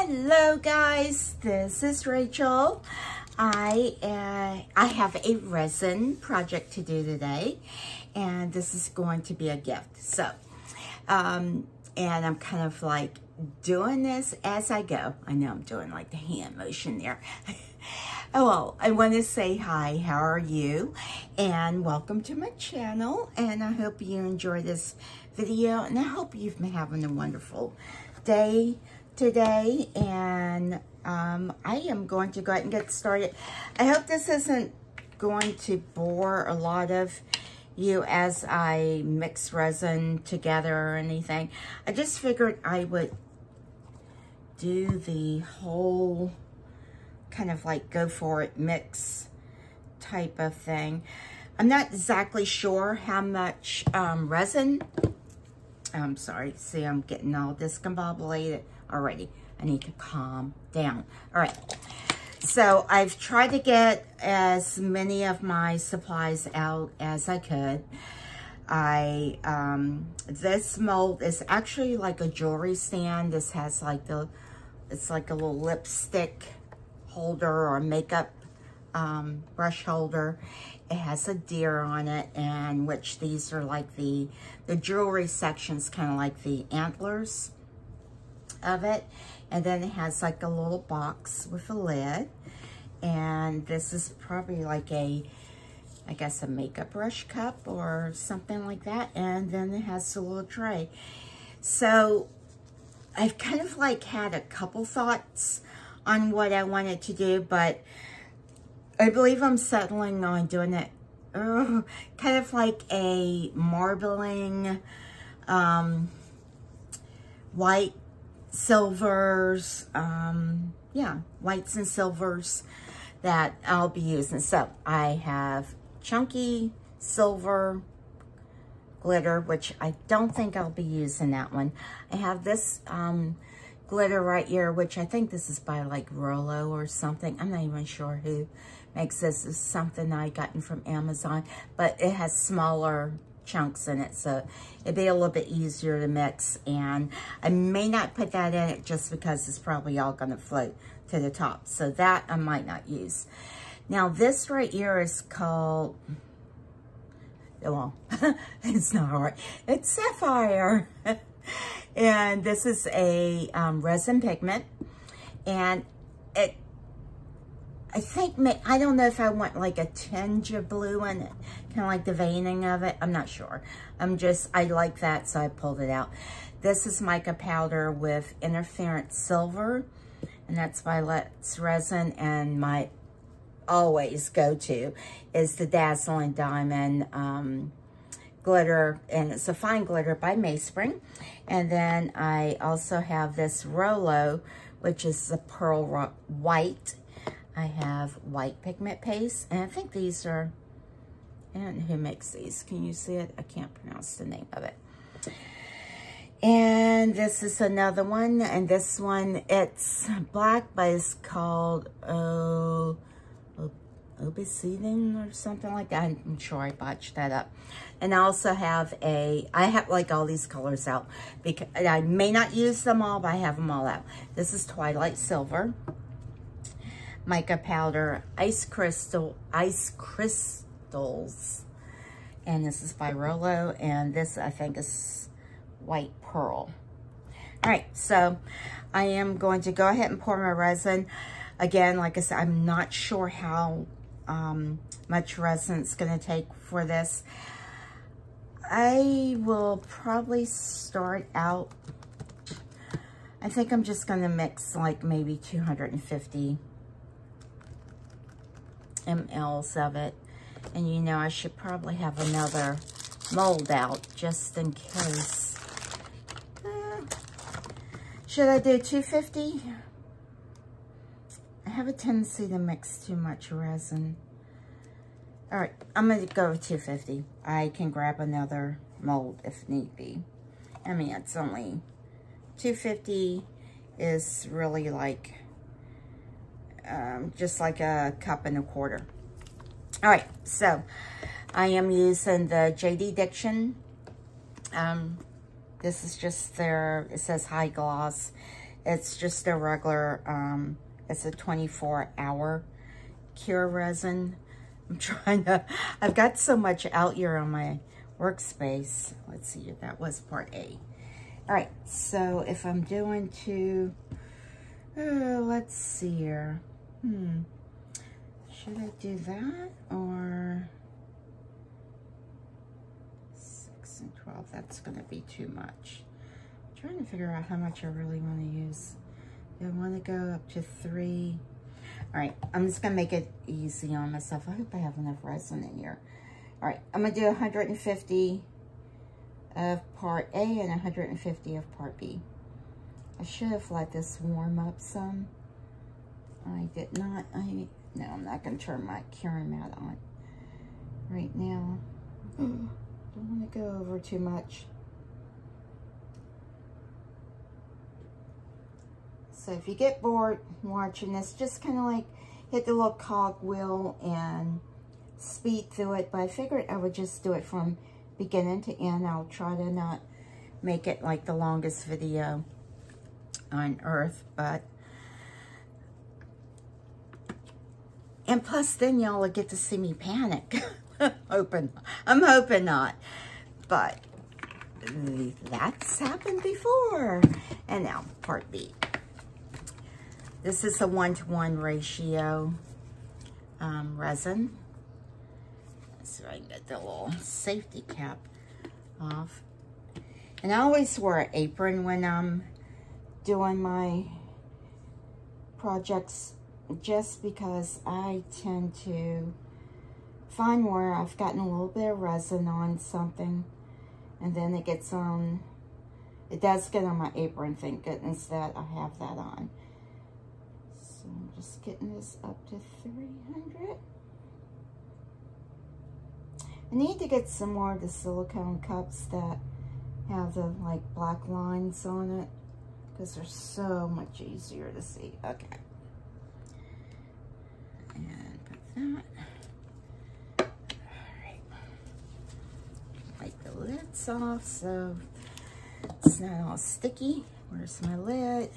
Hello guys, this is Rachel. I have a resin project to do today, and this is going to be a gift. So, and I'm kind of like doing this as I go. I know I'm doing like the hand motion there. Oh, well, I want to say hi, how are you? And welcome to my channel, and I hope you enjoy this video, and I hope you've been having a wonderful day today, and I am going to go ahead and get started. I hope this isn't going to bore a lot of you as I mix resin together or anything. I just figured I would do the whole kind of like go for it mix type of thing. I'm not exactly sure how much resin. I'm sorry, see, I'm getting all discombobulated already. I need to calm down. All right, so I've tried to get as many of my supplies out as I could. This mold is actually like a jewelry stand. This has like it's like a little lipstick holder or makeup brush holder. It has a deer on it, and which these are like the jewelry sections, kind of like the antlers of it. And then it has like a little box with a lid, and this is probably like I guess a makeup brush cup or something like that. And then it has a little tray. So I've kind of like had a couple thoughts on what I wanted to do, but I believe I'm settling on doing it kind of like a marbling, white silvers, yeah, whites and silvers that I'll be using. So I have chunky silver glitter, which I don't think I'll be using that one. I have this glitter right here, which I think this is by like Rollo or something. I'm not even sure who makes this. It's something I gotten from Amazon, but it has smaller chunks in it, so it'd be a little bit easier to mix. And I may not put that in it just because it's probably all going to float to the top, so that I might not use. Now this right here is called, well, it's not hard, it's Sapphire. And this is a resin pigment, and I think, I don't know if I want like a tinge of blue in it, kind of like the veining of it. I'm not sure. I like that, so I pulled it out. This is mica powder with interference silver, and that's by Let's Resin. And my always go-to is the Dazzling Diamond glitter, and it's a fine glitter by Mayspring. And then I also have this Rollo, which is the pearl white. I have white pigment paste, and I think these are, I don't know who makes these. Can you see it? I can't pronounce the name of it. And this is another one, and this one, it's black, but it's called obsidian or something like that. I'm sure I botched that up. And I also have I have like all these colors out, because I may not use them all, but I have them all out. This is Twilight Silver, mica powder, ice crystals, and this is by Rollo, and this I think is white pearl. All right, so I am going to go ahead and pour my resin. Again, like I said, I'm not sure how much resin it's going to take for this. I will probably start out, I think I'm just going to mix like maybe 250 mLs of it. And you know, I should probably have another mold out just in case. Should I do 250? I have a tendency to mix too much resin. All right, I'm going to go with 250. I can grab another mold if need be. I mean, it's only 250 is really like just like a cup and a quarter. All right, so I am using the JD Diction. This is just their, it says high gloss. it's just a regular, it's a 24-hour cure resin. I've got so much out here on my workspace. Let's see, that was part A. All right, so if I'm doing to, let's see here. Should I do that or 6 and 12? That's gonna be too much. I'm trying to figure out how much I really want to use. Do I want to go up to 3? All right, I'm just gonna make it easy on myself. I hope I have enough resin in here. All right, I'm gonna do 150 of part A and 150 of part B. I should have let this warm up some. I did not. No, I'm not gonna turn my curing mat on right now. Don't want to go over too much. So if you get bored watching this, just kind of like hit the little cog wheel and speed through it. But I figured I would just do it from beginning to end. I'll try to not make it like the longest video on earth, but and plus then y'all will get to see me panic. I'm hoping not, but that's happened before. And now part B. This is a 1-to-1 ratio resin. So I can get the little safety cap off. And I always wear an apron when I'm doing my projects, just because I tend to find where I've gotten a little bit of resin on something and then it gets on, it does get on my apron, thank goodness that I have that on. So I'm just getting this up to 300. I need to get some more of the silicone cups that have the like black lines on it, because they're so much easier to see. Okay. And put that. Alright. Wipe the lids off so it's not all sticky. Where's my lid?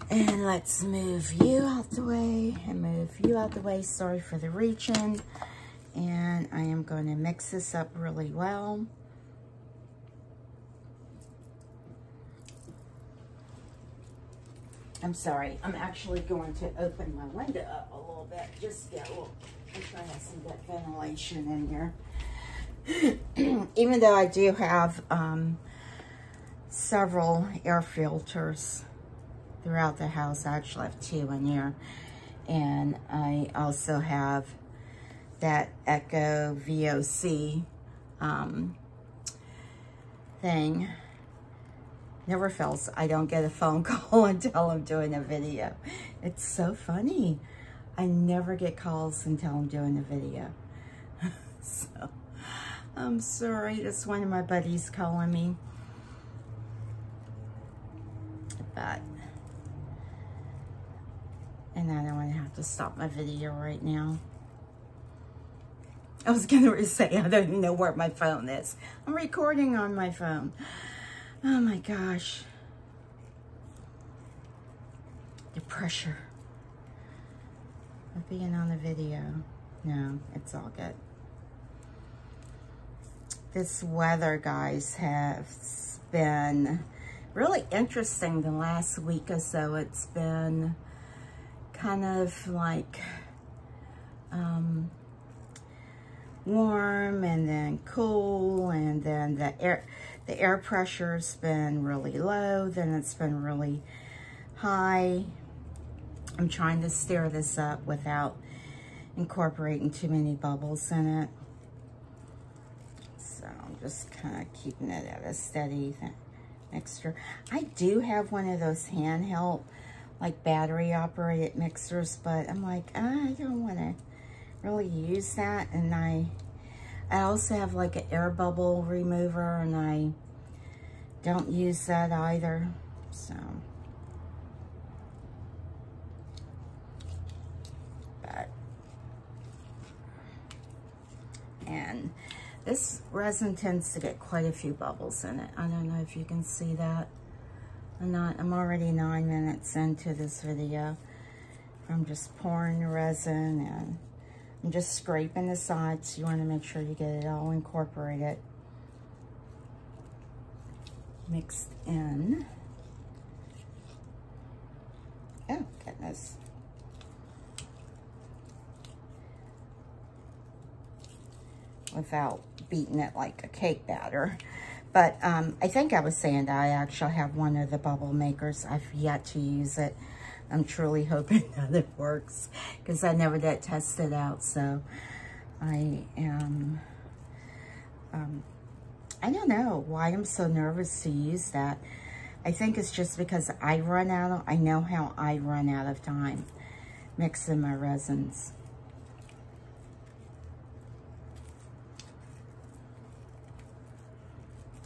And let's move you out the way and move you out the way. Sorry for the reaching. And I am going to mix this up really well. I'm sorry, I'm actually going to open my window up a little bit. Just get a little, I'm trying to have some good ventilation in here. Even though I do have several air filters throughout the house. I actually have 2 in here. And I also have that Echo VOC thing. Never fails. I don't get a phone call until I'm doing a video. It's so funny. I never get calls until I'm doing a video. So, I'm sorry. That's one of my buddies calling me. But, and I don't want to have to stop my video right now. I was going to say, I don't even know where my phone is. I'm recording on my phone. Oh my gosh. The pressure of being on the video. No, it's all good. This weather, guys, has been really interesting the last week or so. It's been kind of like warm and then cool, and then the air pressure's been really low, then it's been really high. I'm trying to stir this up without incorporating too many bubbles in it. So I'm just kind of keeping it at a steady mixture. I do have one of those handheld, like battery operated mixers, but I'm like, I don't want to really use that. And I also have like an air bubble remover, and I don't use that either. So, but, and this resin tends to get quite a few bubbles in it. I don't know if you can see that. I'm already 9 minutes into this video. I'm just pouring the resin and I'm just scraping the sides. You want to make sure you get it all incorporated, mixed in. Oh, goodness. Without beating it like a cake batter. But I think I was saying that I actually have one of the bubble makers. I've yet to use it. I'm truly hoping that it works because I never did test it out. So I am, I don't know why I'm so nervous to use that. I think it's just because I know how I run out of time mixing my resins.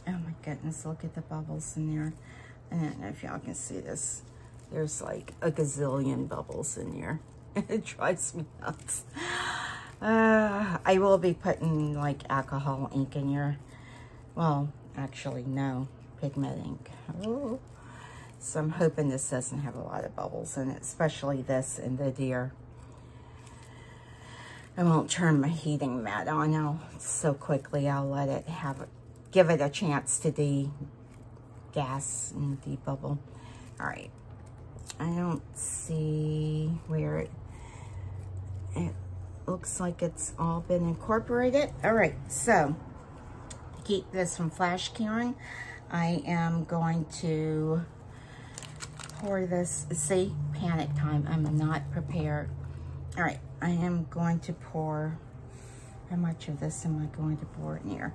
Oh my goodness, look at the bubbles in there. I don't know if y'all can see this. There's like a gazillion bubbles in here. It drives me nuts. I will be putting like alcohol ink in here. Well, actually no, pigment ink. Oh. So I'm hoping this doesn't have a lot of bubbles in it, especially this and the deer. I won't turn my heating mat on now so quickly. I'll let it give it a chance to de-gas and de-bubble. All right. I don't see where it looks like it's all been incorporated. All right, so to keep this from flash curing, I am going to pour this. See, panic time. I'm not prepared. All right, I am going to pour. How much of this am I going to pour in here?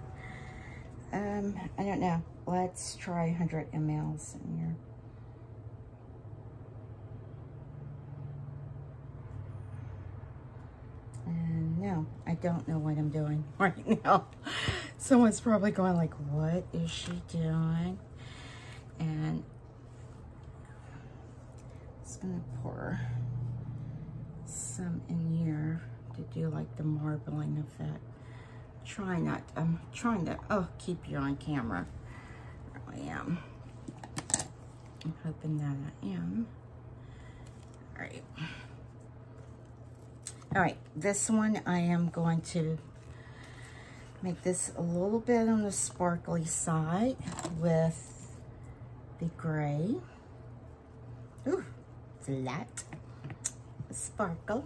I don't know. Let's try 100 mLs in here. And no, I don't know what I'm doing right now. Someone's probably going like, what is she doing? And I'm just gonna pour some in here to do like the marbling effect. I'm trying to, oh, keep you on camera. I really am. I'm hoping that I am. All right. All right, this one I am going to make this a little bit on the sparkly side with the gray. Ooh, flat. Sparkle.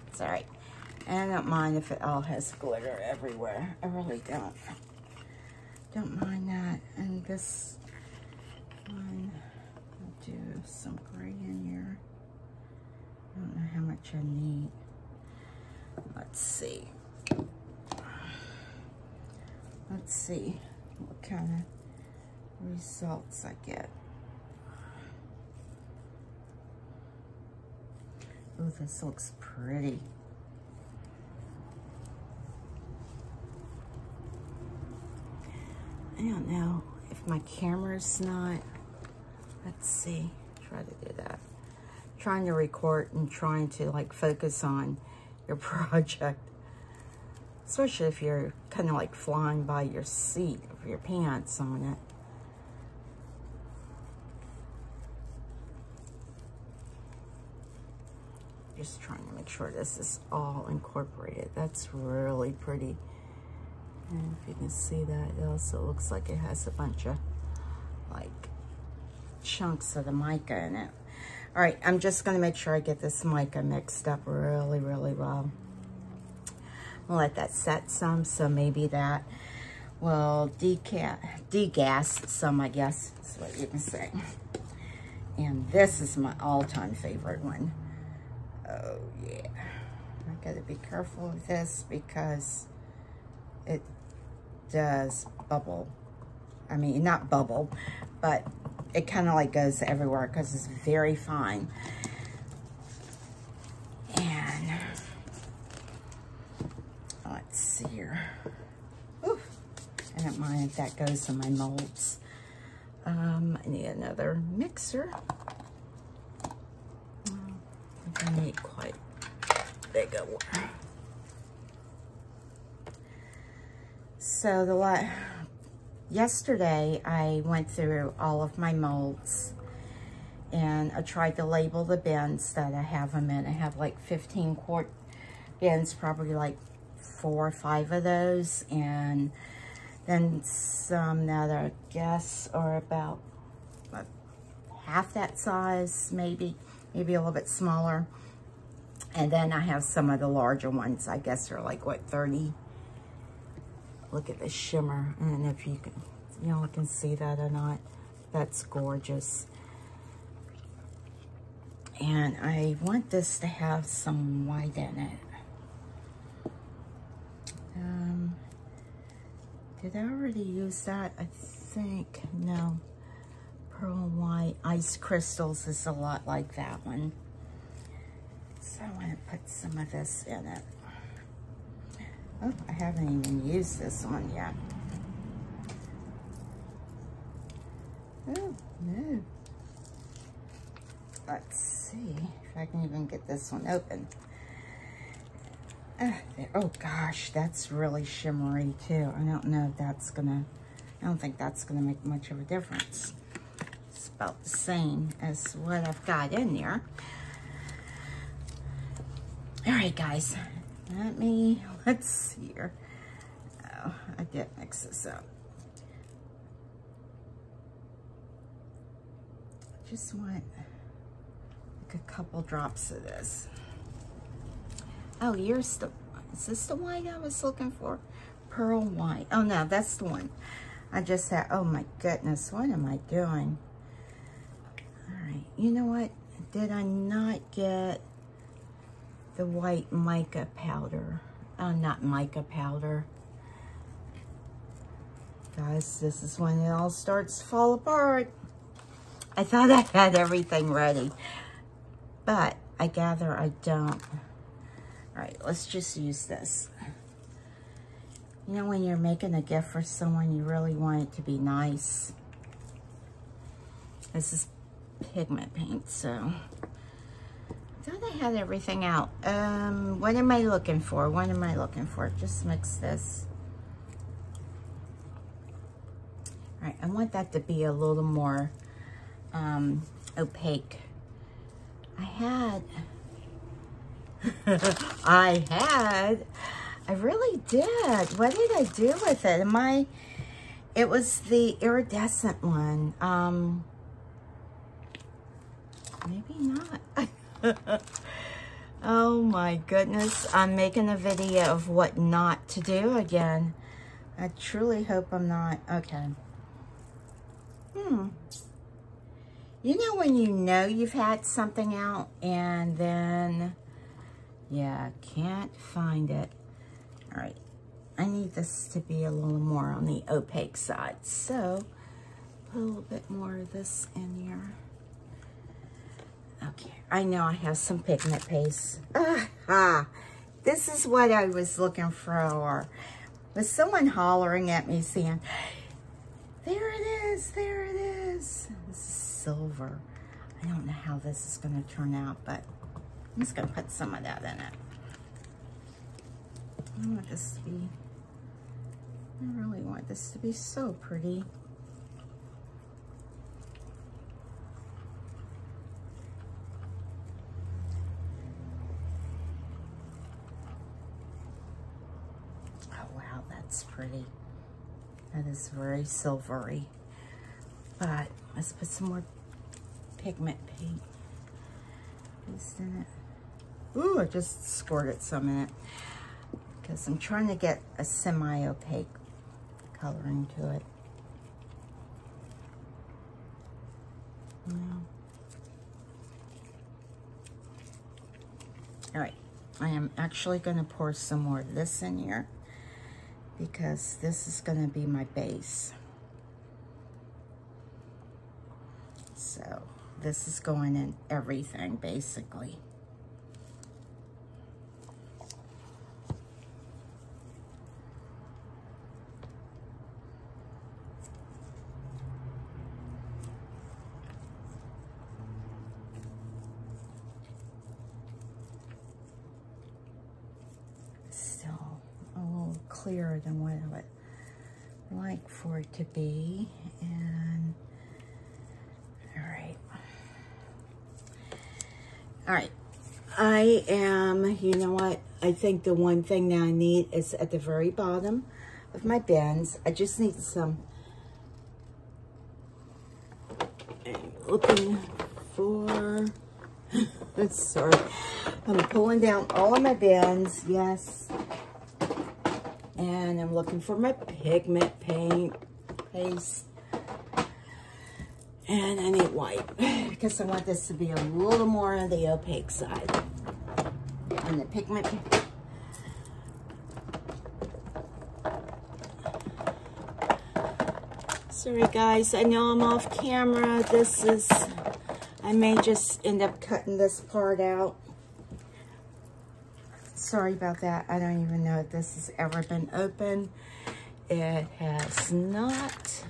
It's all right. And I don't mind if it all has glitter everywhere. I really don't. Don't mind that. And this one, I'll do some gray in here. I don't know how much I need. Let's see. Let's see what kind of results I get. Oh, this looks pretty. I don't know if my camera's not. Let's see. Try to do that. Trying to record and trying to like focus on your project, especially if you're kind of like flying by your seat of your pants on it. Just trying to make sure this is all incorporated. That's really pretty. And if you can see that, it also looks like it has a bunch of like chunks of the mica in it. All right, I'm just gonna make sure I get this mica mixed up really, really well. I'll let that set some, so maybe that will degas some, I guess, is what you can say. And this is my all-time favorite one. Oh yeah, I gotta be careful with this because it does bubble. I mean, not bubble, but it kind of like goes everywhere because it's very fine. And let's see here. Ooh, I don't mind if that goes in my molds. I need another mixer. I need quite big a one. yesterday I went through all of my molds and I tried to label the bins that I have them in. I have like 15 quart bins, probably like 4 or 5 of those, and then some that I guess are about half that size, maybe a little bit smaller. And then I have some of the larger ones, I guess they're like, what, 30? Look at the shimmer. I don't know if you can, y'all can see that or not. That's gorgeous. And I want this to have some white in it. Did I already use that? I think, no. Pearl white. Ice crystals is a lot like that one. So I want to put some of this in it. Oh, I haven't even used this one yet. Oh, no. Let's see if I can even get this one open. Oh gosh, that's really shimmery too. I don't know if that's gonna, I don't think that's gonna make much of a difference. It's about the same as what I've got in there. All right, guys, let's see here. Oh, I did mix this up. Just want like a couple drops of this. Oh, is this the white I was looking for? Pearl white. Oh no, that's the one. I just had, oh my goodness, what am I doing? All right, you know what? Did I not get the white mica powder? Oh, not mica powder. Guys, this is when it all starts to fall apart. I thought I had everything ready, but I gather I don't. All right, let's just use this. You know, when you're making a gift for someone, you really want it to be nice. This is pigment paint, so I thought I had everything out. What am I looking for? What am I looking for? Just mix this. All right, I want that to be a little more opaque. I really did. What did I do with it? It was the iridescent one. Maybe not. Oh my goodness. I'm making a video of what not to do again. I truly hope I'm not. Okay. You know when you know you've had something out and then, yeah, can't find it. All right, I need this to be a little more on the opaque side. So, put a little bit more of this in here. Okay, I know I have some pigment paste. This is what I was looking for. Was someone hollering at me saying, there it is, there it is. This is silver. I don't know how this is going to turn out, but I'm just going to put some of that in it. I want this to be, I really want this to be so pretty. Oh wow, that's pretty. That is very silvery. But let's put some more pigment paint in it. Ooh, I just squirted some in it because I'm trying to get a semi-opaque coloring to it. All right, I am actually going to pour some more of this in here because this is going to be my base. So this is going in everything basically. Still a little clearer than what like for it to be. And all right, I am, you know what, I think the one thing that I need is at the very bottom of my bins. I just need some, I'm looking for, sorry, I'm pulling down all of my bins, yes, and I'm looking for my pigment paste, and I need white, because I want this to be a little more on the opaque side, and the pigment. Sorry guys, I know I'm off camera. I may just end up cutting this part out. Sorry about that. I don't even know if this has ever been open. It has not.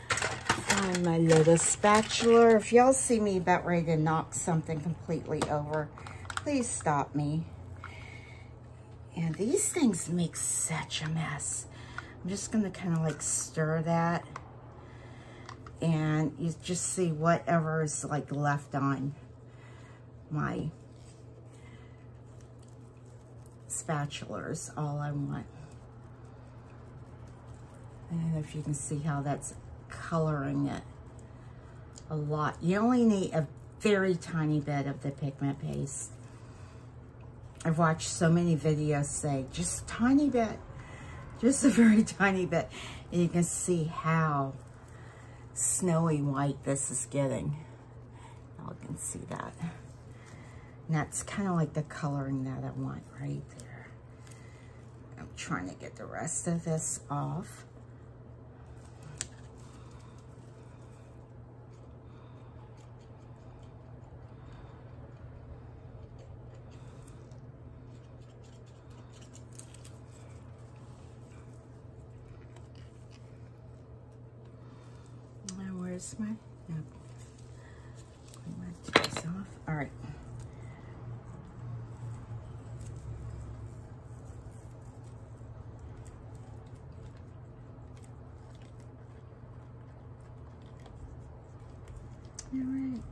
Find my little spatula. If y'all see me about ready to knock something completely over, please stop me. And these things make such a mess. I'm just gonna kind of like stir that. And you just see whatever is like left on my spatula is all I want. And if you can see how that's coloring it a lot. You only need a very tiny bit of the pigment paste. I've watched so many videos say just a tiny bit, just a very tiny bit. And you can see how snowy white this is getting. Y'all can see that. And that's kind of like the coloring that I want right there. I'm trying to get the rest of this off. Where's my, no, clean my tools off. All right. All right.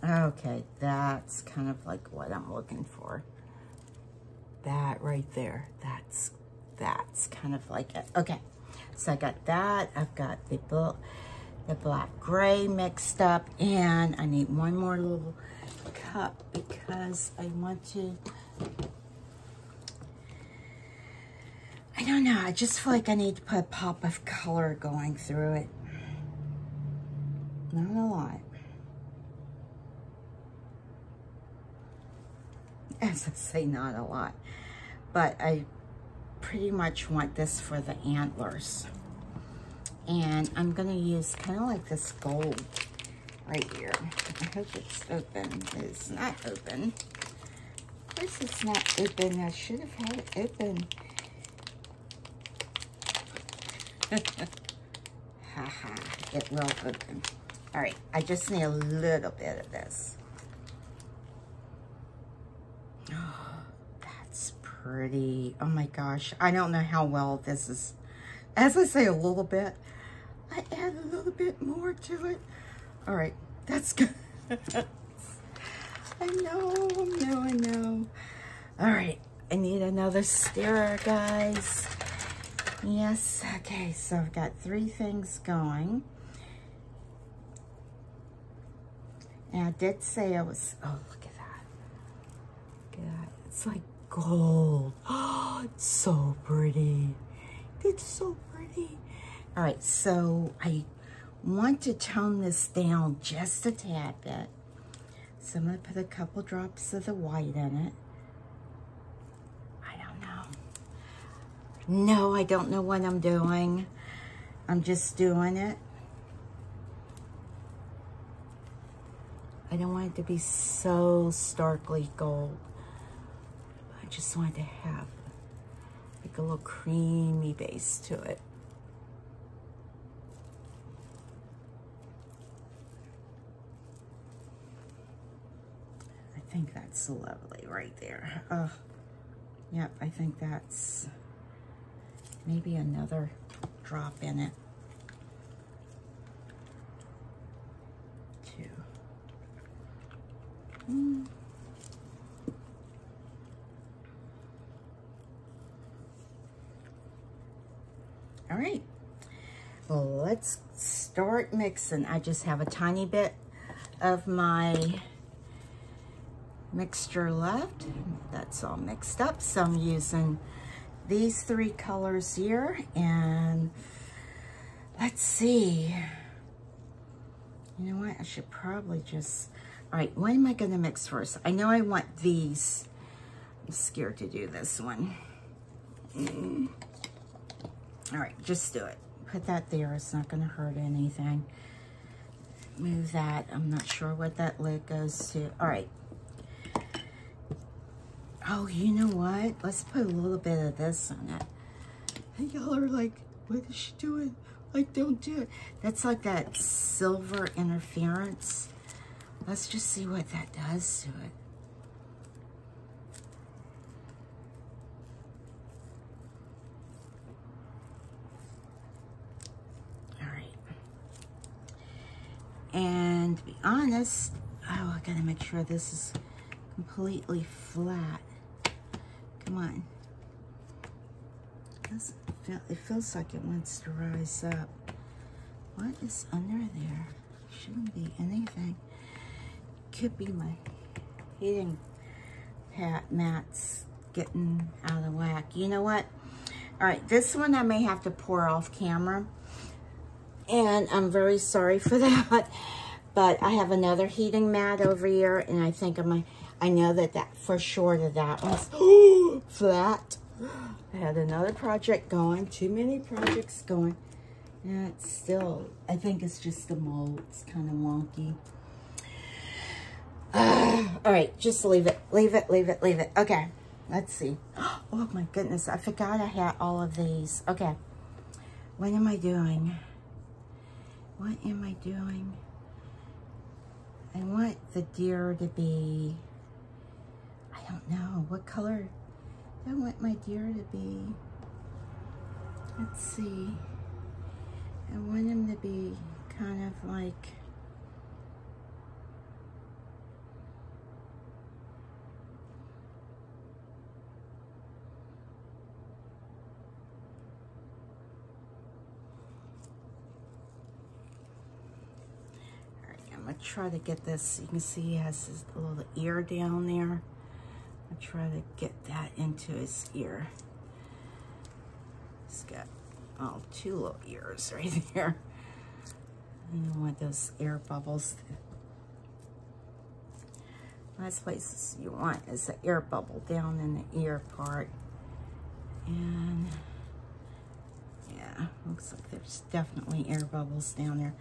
Okay, that's kind of like what I'm looking for. That right there, that's kind of like it. Okay. So I got that, I've got the black gray mixed up, and I need one more little cup because I want to, I don't know, I just feel like I need to put a pop of color going through it. Not a lot. As I say, not a lot. But I pretty much want this for the antlers. And I'm going to use kind of like this gold right here. I hope it's open. It's not open. Of course it's not open. I should have had it open. Haha, it will open. All right, I just need a little bit of this. Pretty. Oh my gosh, I don't know how well this is. As I say, a little bit, I add a little bit more to it. All right, that's good. I know. All right, I need another stirrer, guys. Yes, okay, so I've got 3 things going. And I did say I was, oh, look at that. Look at that, it's like gold. Oh, it's so pretty. It's so pretty. All right, so I want to tone this down just a tad bit. So I'm going to put a couple drops of the white in it. I don't know. No, I don't know what I'm doing. I'm just doing it. I don't want it to be so starkly gold. I just want to have like a little creamy base to it. I think that's lovely right there. Yep, I think that's maybe another drop in it. 2. All right, well, let's start mixing. I just have a tiny bit of my mixture left. That's all mixed up, so I'm using these 3 colors here, and let's see. You know what, I should probably just, all right, what am I gonna mix first? I know I want these. I'm scared to do this one. All right, just do it. Put that there, it's not gonna hurt anything. Move that, I'm not sure what that lid goes to. All right. Oh, you know what? Let's put a little bit of this on it. And y'all are like, what is she doing? Like, don't do it. That's like that silver interference. Let's just see what that does to it. All right. And to be honest, oh, I gotta make sure this is completely flat. Come on. It feels like it wants to rise up. What is under there? Shouldn't be anything. Could be my heating mats getting out of whack. You know what? All right, this one I may have to pour off camera, and I'm very sorry for that. But I have another heating mat over here, and I think I know that for sure that one's flat. I had another project going, too many projects going. And it's still, I think it's just the mold. It's kind of wonky. All right, just leave it, leave it, leave it, leave it. Okay, let's see. Oh my goodness, I forgot I had all of these. Okay, what am I doing? What am I doing? I want the deer to be, I don't know, what color do I want my deer to be? Let's see. I want him to be kind of like, I'm gonna try to get this. You can see he has his little ear down there. I'll try to get that into his ear. He's got 2 little ears right there. I don't want those air bubbles. Last places you want is the air bubble down in the ear part. And yeah, looks like there's definitely air bubbles down there.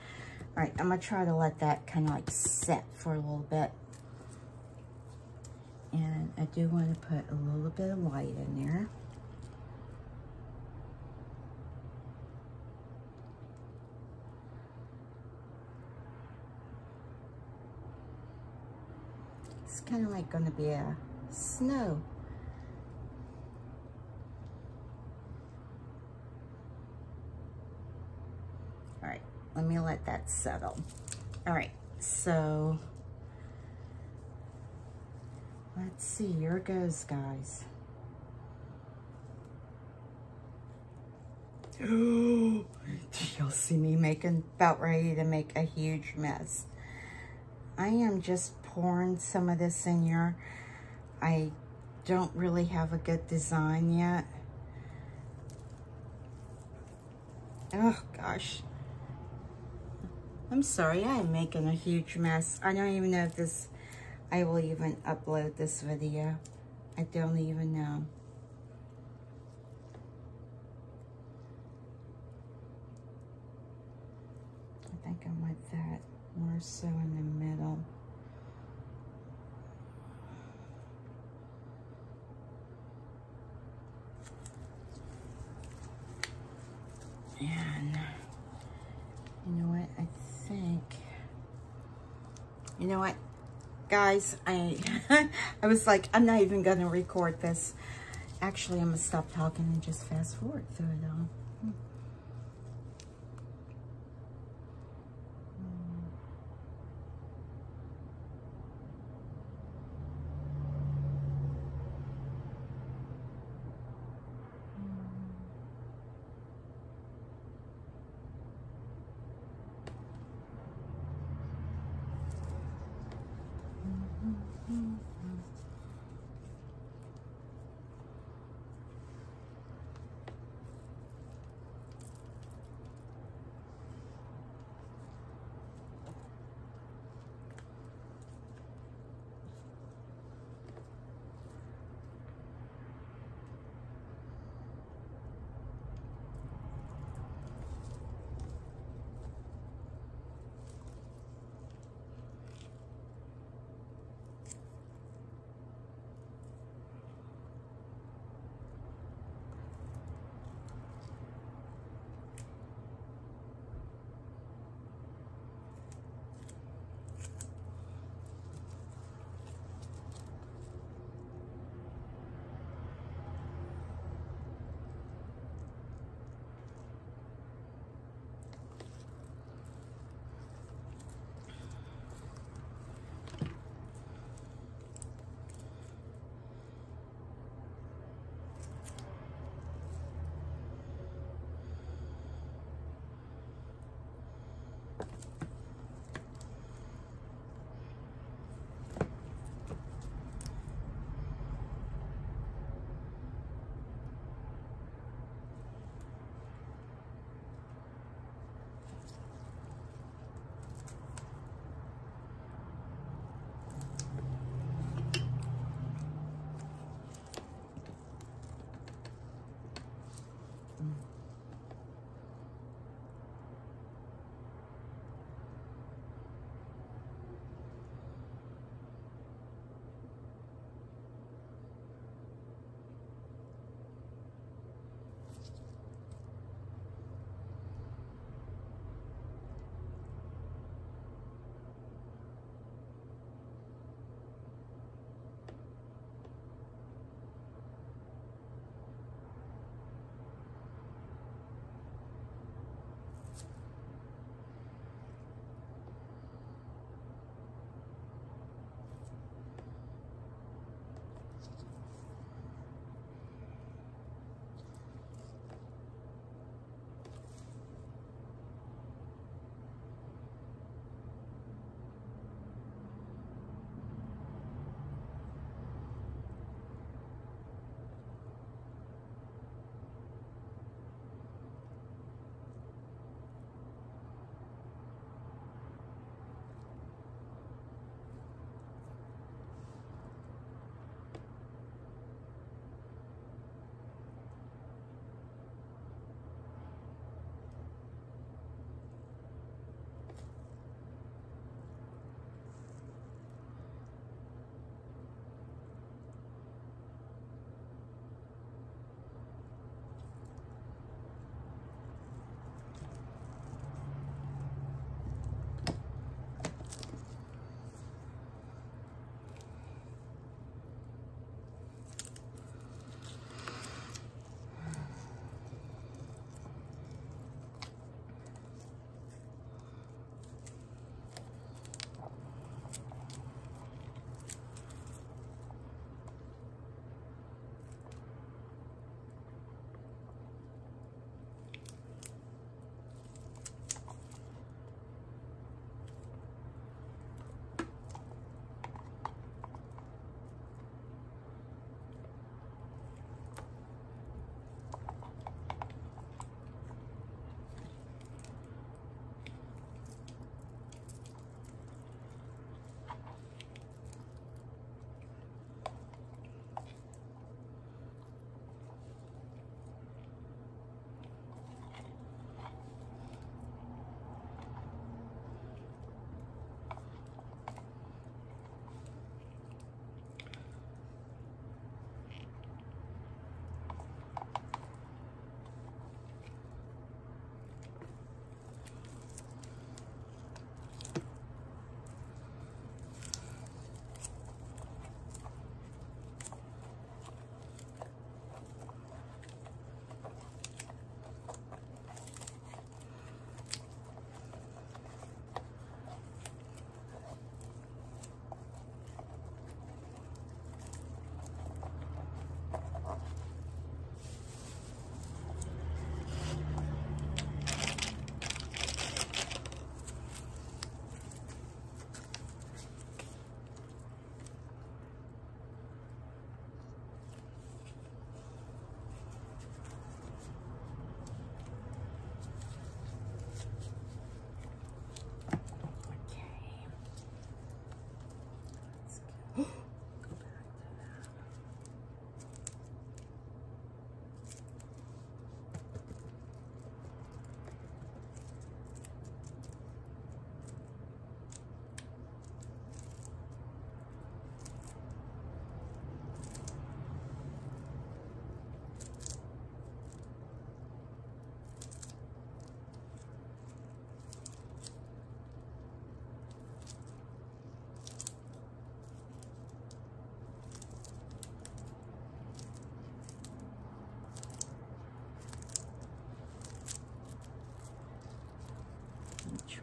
All right, I'm gonna try to let that kind of like set for a little bit. And I do want to put a little bit of white in there. It's kind of like going to be a snow. All right, let me let that settle. All right, so let's see, here it goes, guys. Oh, you'll see me about ready to make a huge mess. I am just pouring some of this in here. I don't really have a good design yet. Oh gosh. I'm sorry, I am making a huge mess. I don't even know if I will even upload this video. I don't even know. I think I want that more so in the middle. And you know what, I think, you know what, guys, I was like, I'm not even gonna record this. Actually, I'm gonna stop talking and just fast forward through it all.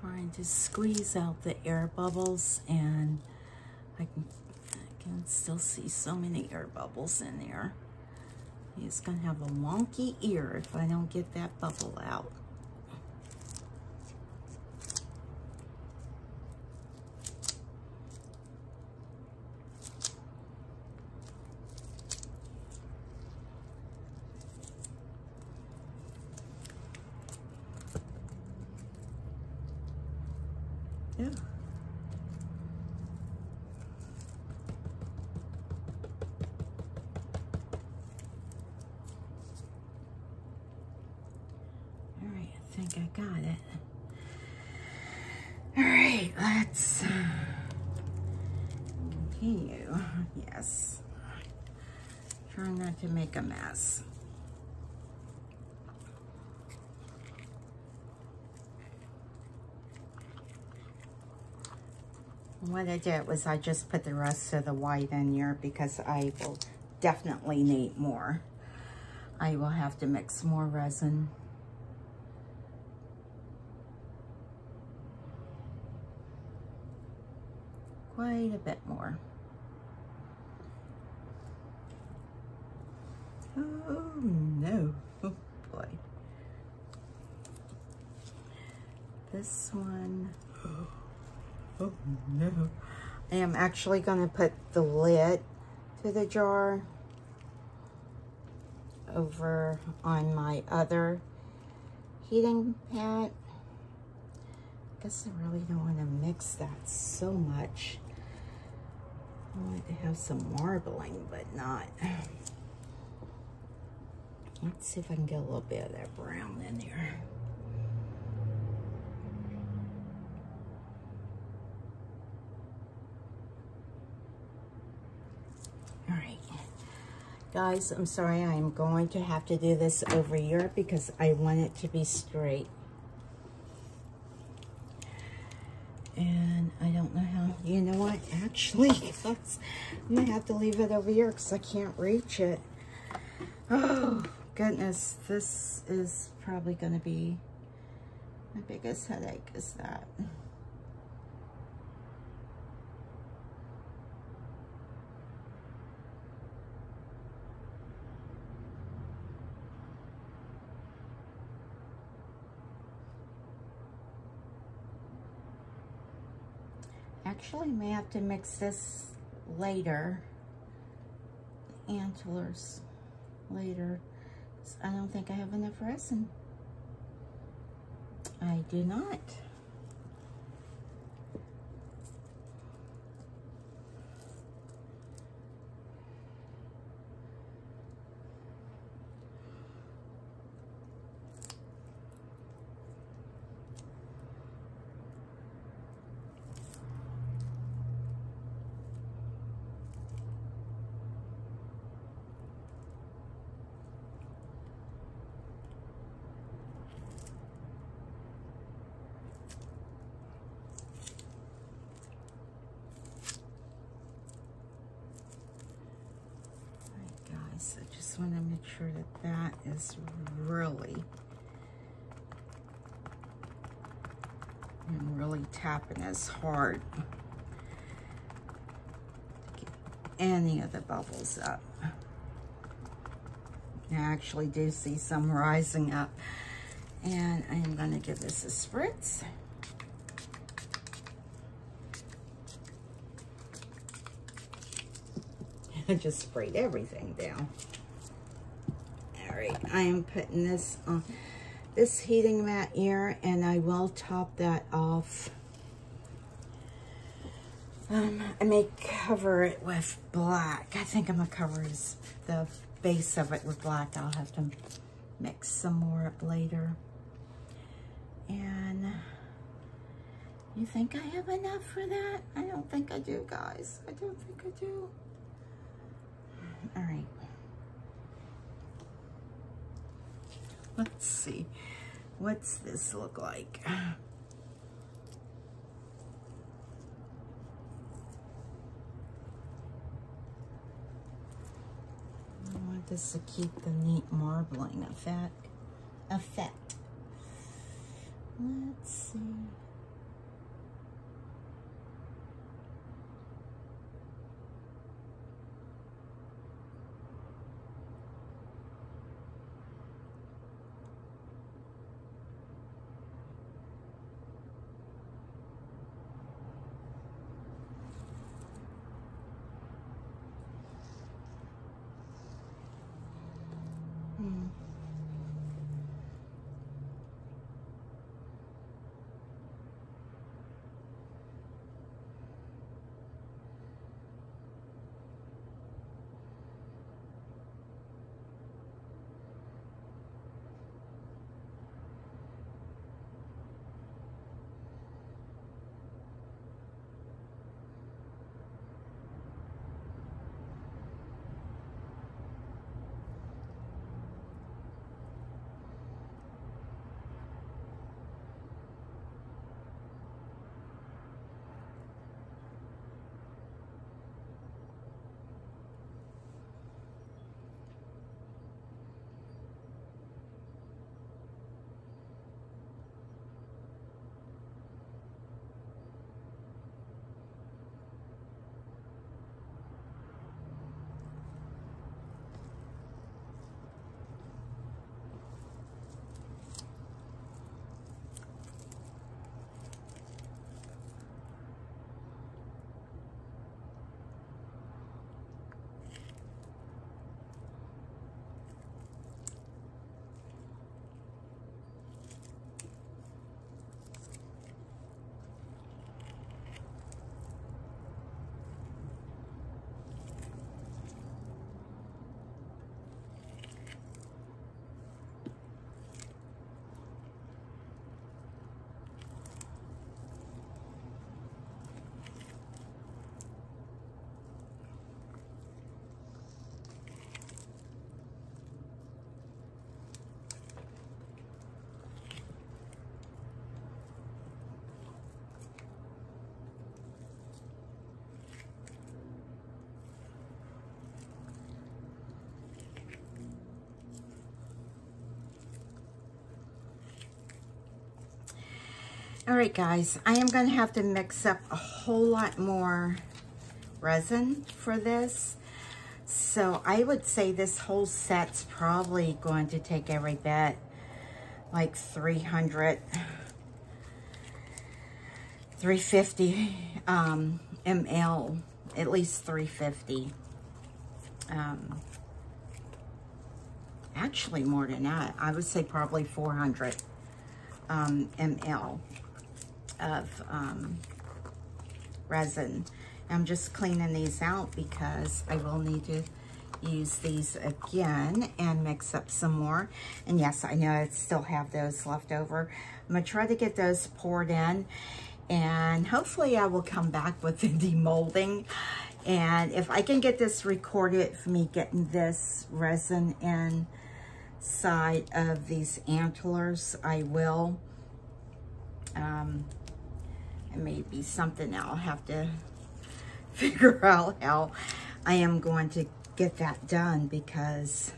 trying to squeeze out the air bubbles, and I can still see so many air bubbles in there. He's gonna have a wonky ear if I don't get that bubble out. Yeah. All right, I think I got it. All right, let's continue. Yes. Try not to make a mess. What I did was I just put the rest of the white in here because I will definitely need more. I will have to mix more resin. Quite a bit more. Oh no, oh boy. This one. Oh no. I am actually going to put the lid to the jar over on my other heating pad. I guess I really don't want to mix that so much. I want to have some marbling, but not. Let's see if I can get a little bit of that brown in there. All right, guys, I'm sorry, I'm going to have to do this over here because I want it to be straight. And I don't know how, you know what, actually, I'm gonna have to leave it over here because I can't reach it. Oh, goodness, this is probably gonna be my biggest headache, is that. Actually, I may have to mix this later, antlers later. I don't think I have enough resin. I do not. I just want to make sure that that is really tapping as hard to get any of the bubbles up. I actually do see some rising up, and I'm going to give this a spritz. I just sprayed everything down. All right, I am putting this on this heating mat here, and I will top that off. I may cover it with black. I think I'm gonna cover the base of it with black. I'll have to mix some more up later. And you think I have enough for that? I don't think I do, guys. I don't think I do. All right. Let's see. What's this look like? I want this to keep the neat marbling effect. Let's see. All right, guys, I am going to have to mix up a whole lot more resin for this. So I would say this whole set's probably going to take every bit like 350 ml, at least 350. Actually more than that. I would say probably 400 ml of resin. I'm just cleaning these out because I will need to use these again and mix up some more. And yes, I know I still have those left over. I'm gonna try to get those poured in, and hopefully I will come back with the demolding. And if I can get this recorded for me getting this resin inside of these antlers, I will. It may be something I'll have to figure out how I am going to get that done, because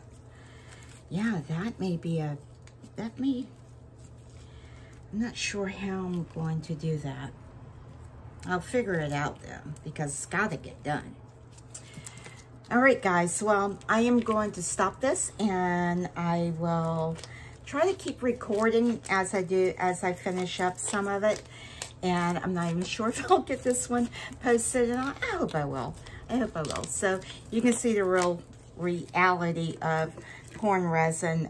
yeah, I'm not sure how I'm going to do that. I'll figure it out though, because it's got to get done. All right, guys, well, I am going to stop this, and I will try to keep recording as I finish up some of it. And I'm not even sure if I'll get this one posted, and I hope I will. I hope I will. So you can see the real reality of pouring resin.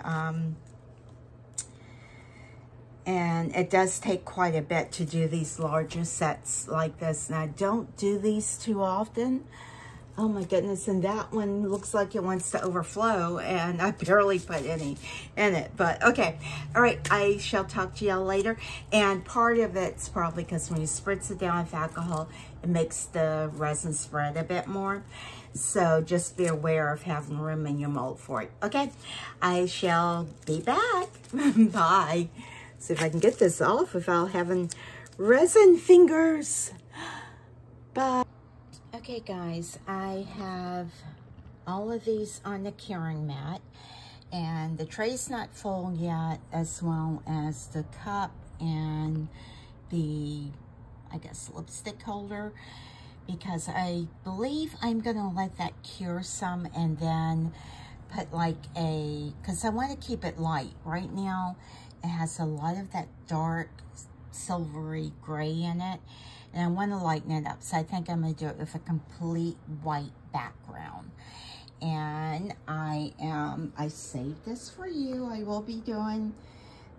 And it does take quite a bit to do these larger sets like this. And I don't do these too often. Oh my goodness, and that one looks like it wants to overflow, and I barely put any in it. But okay, all right, I shall talk to y'all later. And part of it's probably because when you spritz it down with alcohol, it makes the resin spread a bit more. So just be aware of having room in your mold for it. Okay, I shall be back. Bye. See if I can get this off without having resin fingers. Bye. Okay, guys, I have all of these on the curing mat, and the tray's not full yet, as well as the cup and the, I guess, lipstick holder, because I believe I'm gonna let that cure some and then put like because I want to keep it light. Right now, it has a lot of that dark silvery gray in it, and I want to lighten it up. So I think I'm going to do it with a complete white background. And I saved this for you. I will be doing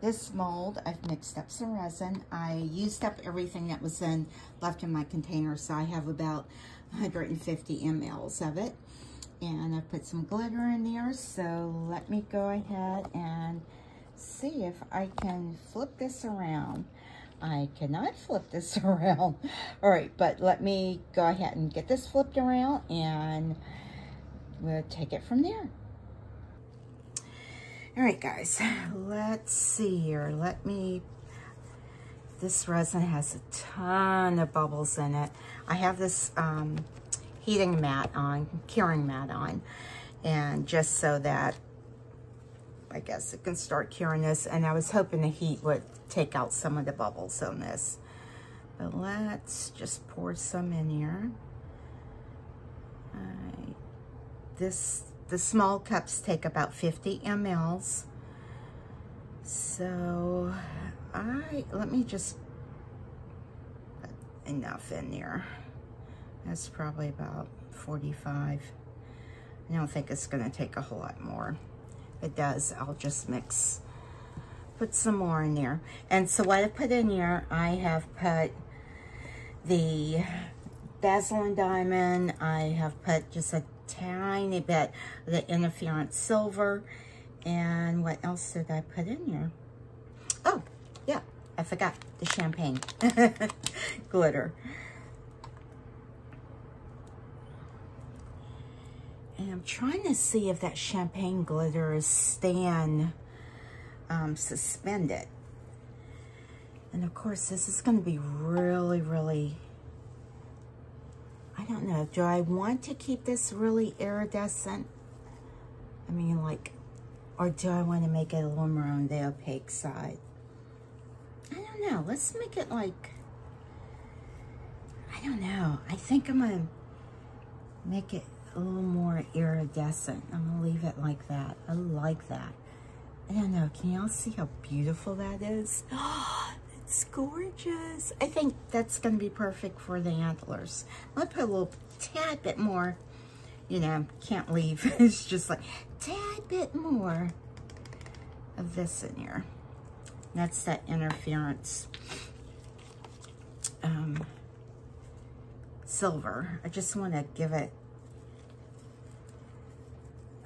this mold. I've mixed up some resin. I used up everything that was left in my container, so I have about 150 mLs of it. And I put some glitter in there, so let me go ahead and see if I can flip this around. I cannot flip this around. All right, but let me go ahead and get this flipped around, and we'll take it from there. All right, guys, let's see here. This resin has a ton of bubbles in it. I have this curing mat on, and just so that I guess it can start curing this, and I was hoping the heat would take out some of the bubbles on this. But let's just pour some in here. The small cups take about 50 mLs. So let me just put enough in there. That's probably about 45. I don't think it's gonna take a whole lot more. If it does, I'll just put some more in there. And so what I put in here, I have put the bezel and diamond. I have put just a tiny bit of the interference silver. And what else did I put in here? Oh, yeah, I forgot the champagne glitter. And I'm trying to see if that champagne glitter is staying suspended. And of course, this is going to be really, really, I don't know. Do I want to keep this really iridescent? I mean, like, or do I want to make it a little more on the opaque side? I don't know. Let's make it like, I don't know. I think I'm going to make it a little more iridescent. I'm going to leave it like that. I like that. I don't know. Can y'all see how beautiful that is? Oh, it's gorgeous. I think that's going to be perfect for the antlers. I'm going to put a little tad bit more, you know, can't leave. It's just like tad bit more of this in here. That's that interference silver. I just want to give it,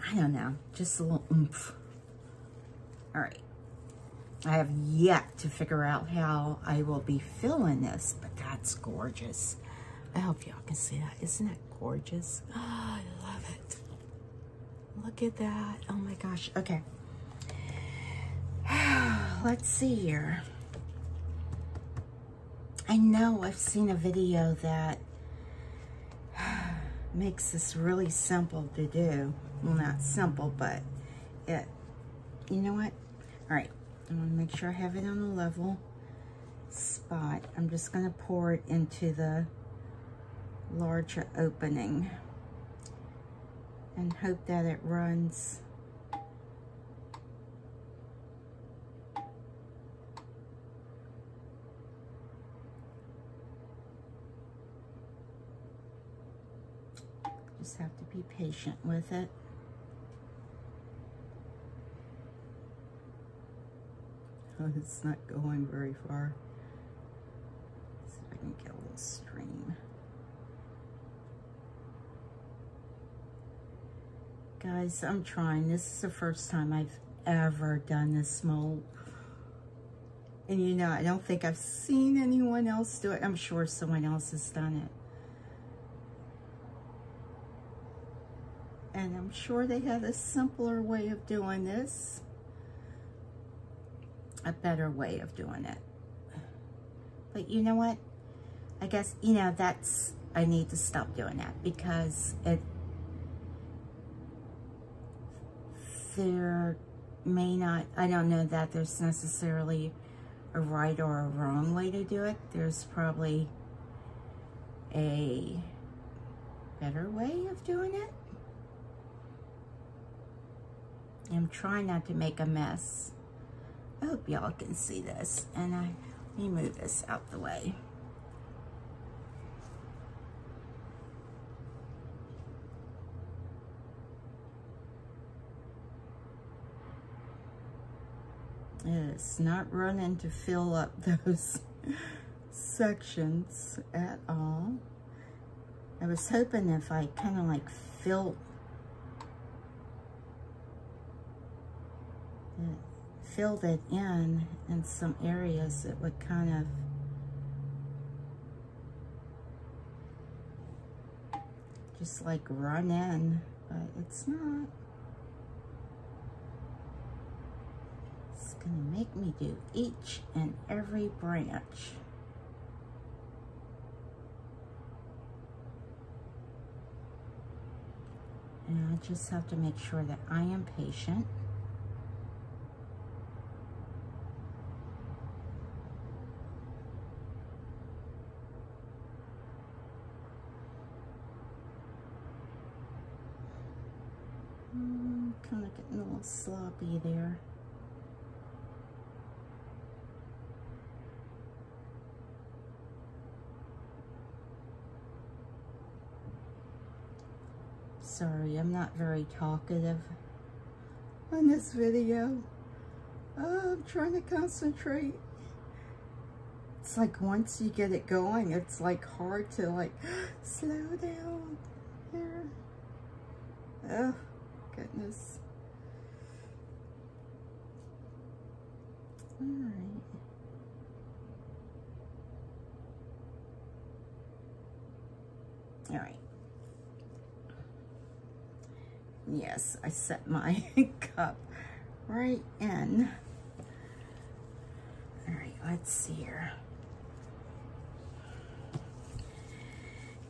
I don't know, just a little oomph. All right. I have yet to figure out how I will be filling this, but that's gorgeous. I hope y'all can see that. Isn't that gorgeous? Oh, I love it. Look at that. Oh my gosh. Okay. Let's see here. I know I've seen a video that makes this really simple to do. Well, not simple, but it, you know what? All right, I want to make sure I have it on a level spot. I'm just going to pour it into the larger opening and hope that it runs. Just have to be patient with it. Oh, it's not going very far. Let's see if I can get a little stream. Guys, I'm trying. This is the first time I've ever done this mold. And you know, I don't think I've seen anyone else do it. I'm sure someone else has done it. And I'm sure they have a simpler way of doing this. A better way of doing it. But you know what? I guess, you know, that's, I need to stop doing that because there may not, I don't know that there's necessarily a right or a wrong way to do it. There's probably a better way of doing it. I'm trying not to make a mess. I hope y'all can see this. And let me move this out the way. It's not running to fill up those sections at all. I was hoping if I kind of like filled it in some areas, it would kind of just like run in, but it's not. It's gonna make me do each and every branch. And I just have to make sure that I am patient. Kind of getting a little sloppy there. Sorry, I'm not very talkative on this video. Oh, I'm trying to concentrate. It's like once you get it going, it's like hard to like slow down here. Oh, goodness. All right. All right. Yes, I set my cup right in. All right, let's see here.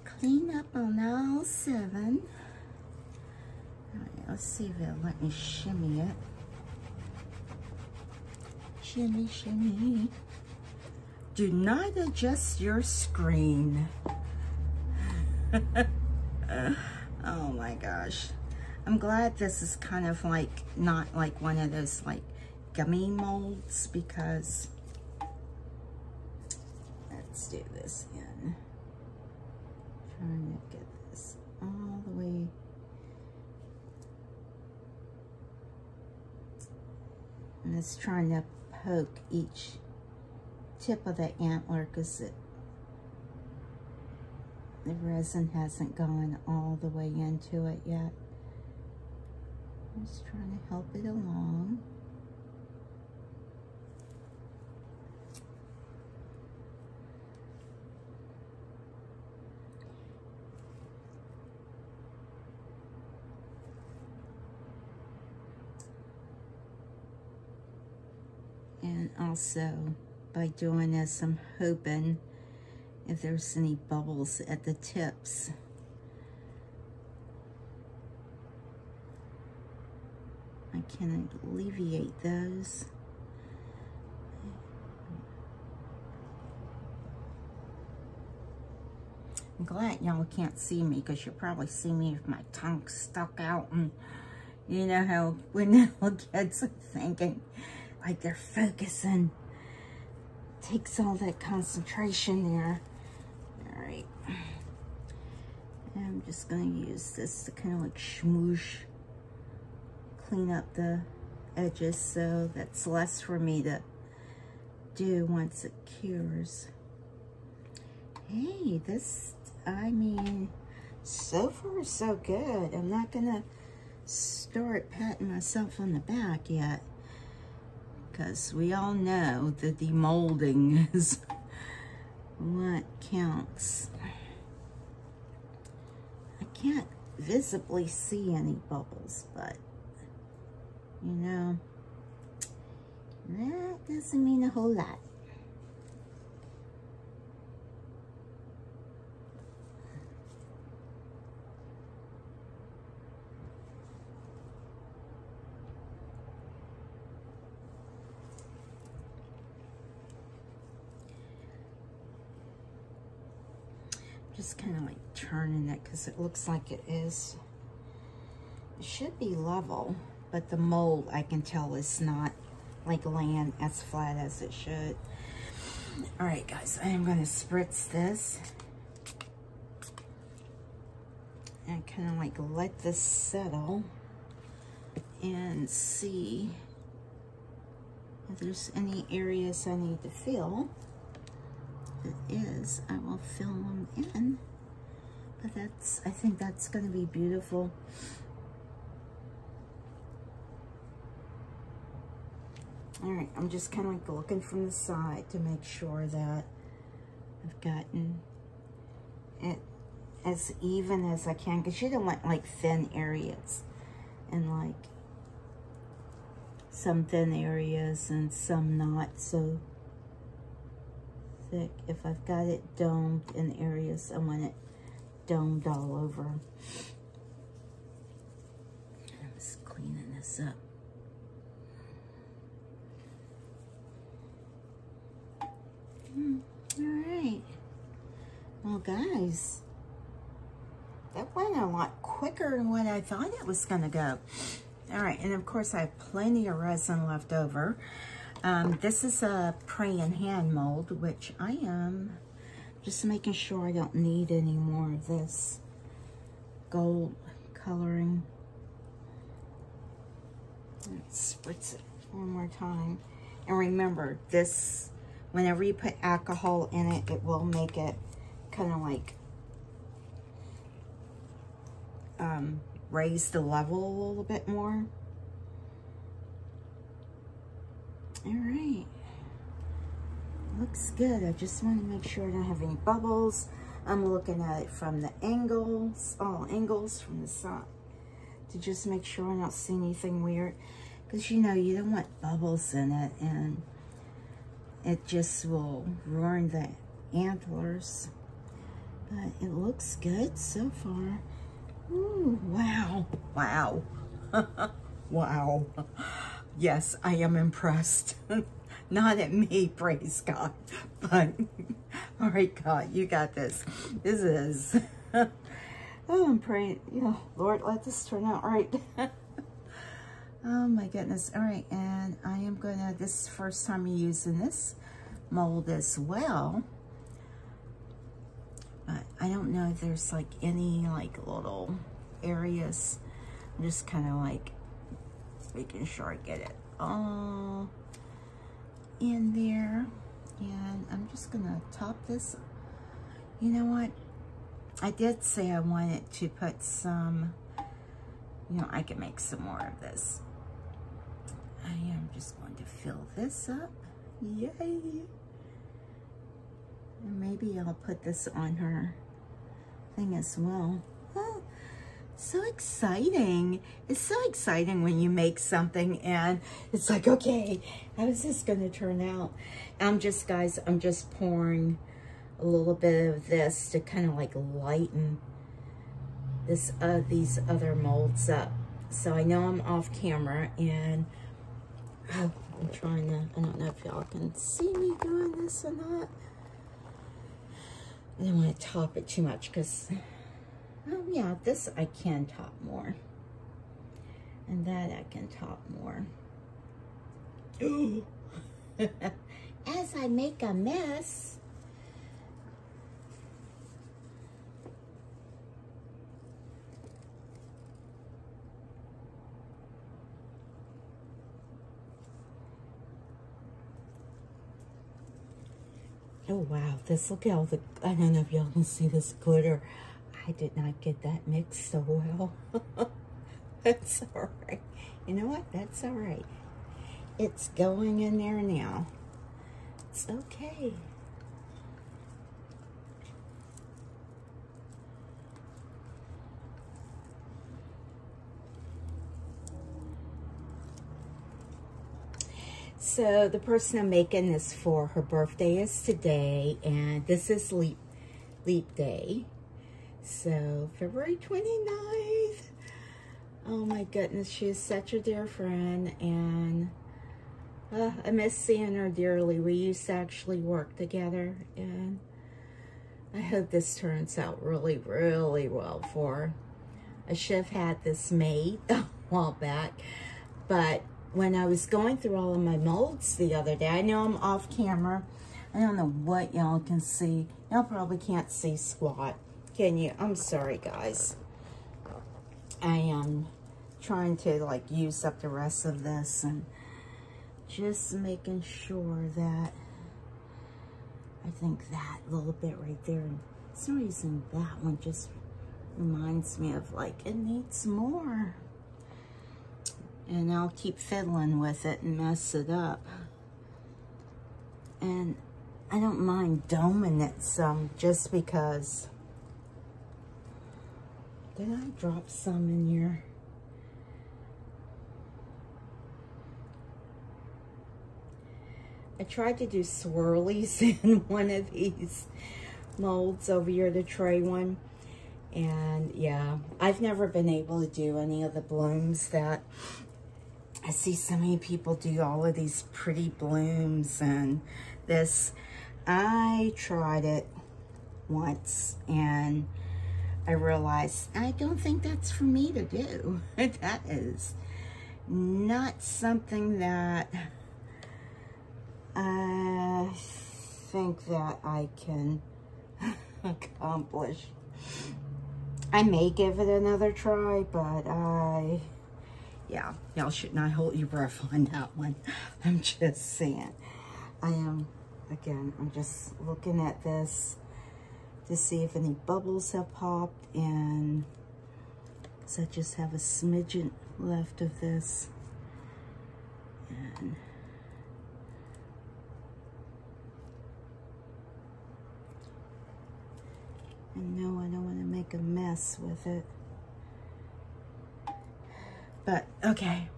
Clean up on all 7. All right, let's see if it'll let me shimmy it. Shimmy, shimmy. Do not adjust your screen. Oh my gosh. I'm glad this is kind of like, not like one of those like gummy molds, because let's do this again. Trying to get this all the way. And it's trying to poke each tip of the antler because the resin hasn't gone all the way into it yet. I'm just trying to help it along. And also, by doing this, I'm hoping if there's any bubbles at the tips, I can alleviate those. I'm glad y'all can't see me, because you'll probably see me with my tongue stuck out, and you know how when little kids are thinking, like they're focusing, takes all that concentration there. All right, and I'm just gonna use this to kind of like smoosh, clean up the edges, so that's less for me to do once it cures. Hey, this, I mean, so far so good. I'm not gonna start patting myself on the back yet, because we all know the demolding is what counts. I can't visibly see any bubbles, but you know, that doesn't mean a whole lot. Just kind of like turning it, because it looks like it is. It should be level, but the mold, I can tell, is not like laying as flat as it should. All right, guys, I am going to spritz this and kind of like let this settle and see if there's any areas I need to fill. If it is, I will fill them in. But that's, I think that's going to be beautiful. All right, I'm just kind of like looking from the side to make sure that I've gotten it as even as I can, because you don't want like thin areas, and like some thin areas and some not so thick. If I've got it domed in areas, I want it domed all over. I'm just cleaning this up. All right. Well, guys, that went a lot quicker than what I thought it was going to go. All right, and of course I have plenty of resin left over. This is a praying hand mold, which I am just making sure I don't need any more of this gold coloring. Let's spritz it one more time. And remember, this, whenever you put alcohol in it, it will make it kind of like raise the level a little bit more. All right, looks good. I just want to make sure I don't have any bubbles. I'm looking at it from the angles, all angles from the side, to just make sure I don't see anything weird, because you know you don't want bubbles in it, and it just will ruin the antlers. But it looks good so far. Ooh, wow, wow. Wow. Yes, I am impressed. Not at me, praise God. But, all right, God, you got this. This is, oh, I'm praying, Lord, let this turn out right. Oh my goodness. All right, and I am gonna, this is the first time I'm using this mold as well. But I don't know if there's like any like little areas. I'm just kind of like making sure I get it all in there. And I'm just gonna top this. You know what? I did say I wanted to put some, I can make some more of this. I am just going to fill this up. Yay! And maybe I'll put this on her thing as well. Oh, so exciting. It's so exciting when you make something and it's like, okay, how is this going to turn out? Guys, I'm just pouring a little bit of this to kind of like lighten this these other molds up. So I know I'm off camera and I'm trying to, I don't know if y'all can see me doing this or not. I don't want to top it too much because, yeah, this I can top more. And that I can top more. As I make a mess. Oh wow, this, look at all the, I don't know if y'all can see this glitter. I did not get that mixed so well. That's all right. You know what? That's all right. It's going in there now. It's okay. So the person I'm making this for, her birthday is today, and this is leap day. So February 29th. Oh my goodness, she is such a dear friend, and I miss seeing her dearly. We used to actually work together, and I hope this turns out really, really well for her. I should have had this made a while back, but when I was going through all of my molds the other day, I know I'm off camera. I don't know what y'all can see. Y'all probably can't see squat. Can you? I'm sorry, guys. I am trying to like use up the rest of this and just making sure that I think that little bit right there. And for some reason that one just reminds me of like it needs more. And I'll keep fiddling with it and mess it up. And I don't mind doming it some just because. Did I drop some in here? I tried to do swirlies in one of these molds over here, the tray one. And yeah, I've never been able to do any of the blooms that I see so many people do, all of these pretty blooms and this. I tried it once and I realized I don't think that's for me to do. That is not something that I think that I can accomplish. I may give it another try, but yeah, y'all should not hold your breath on that one. I'm just saying. I am, again, I'm just looking at this to see if any bubbles have popped, and so I just have a smidgen left of this. And no, I don't want to make a mess with it. But, okay.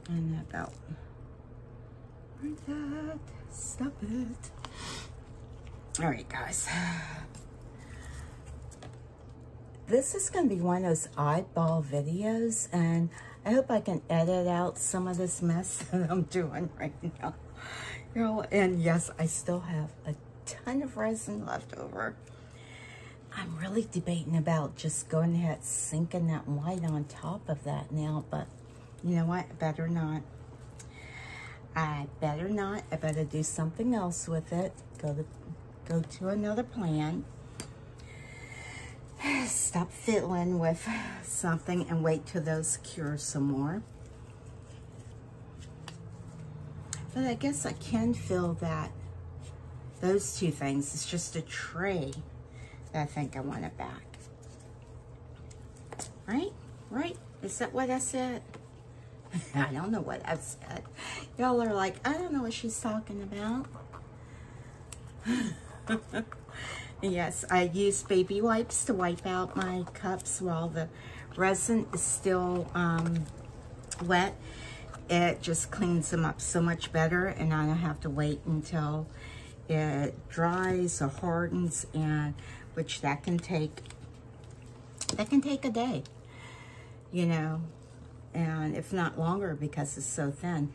And about like that. Stop it. All right, guys. This is going to be one of those eyeball videos, and I hope I can edit out some of this mess that I'm doing right now. You know, and yes, I still have a ton of resin left over. I'm really debating about just going ahead sinking that white on top of that now, but you know what? Better not. I better not. I better do something else with it. Go to another plan. Stop fiddling with something and wait till those cure some more. But I guess I can feel that those two things. It's just a tray that I think I want it back. Right? Right? Is that what I said? I don't know what I said. Y'all are like, I don't know what she's talking about. Yes, I use baby wipes to wipe out my cups while the resin is still wet. It just cleans them up so much better, and I don't have to wait until it dries or hardens, and which that can take a day, you know, and if not longer because it's so thin.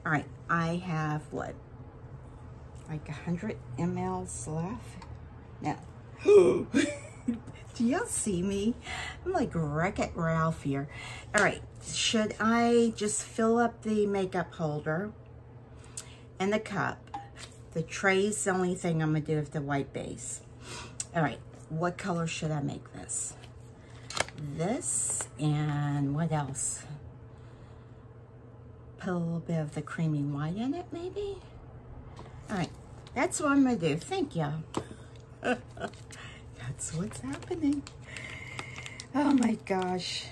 All right, I have what, like 100 mLs left? No. Do y'all see me? I'm like Wreck-It Ralph here. All right, should I just fill up the makeup holder and the cup? The tray's the only thing I'm gonna do with the white base. All right, what color should I make this? This, and what else? Put a little bit of the creamy white in it, maybe? All right, that's what I'm gonna do. Thank you. That's what's happening. Oh my gosh.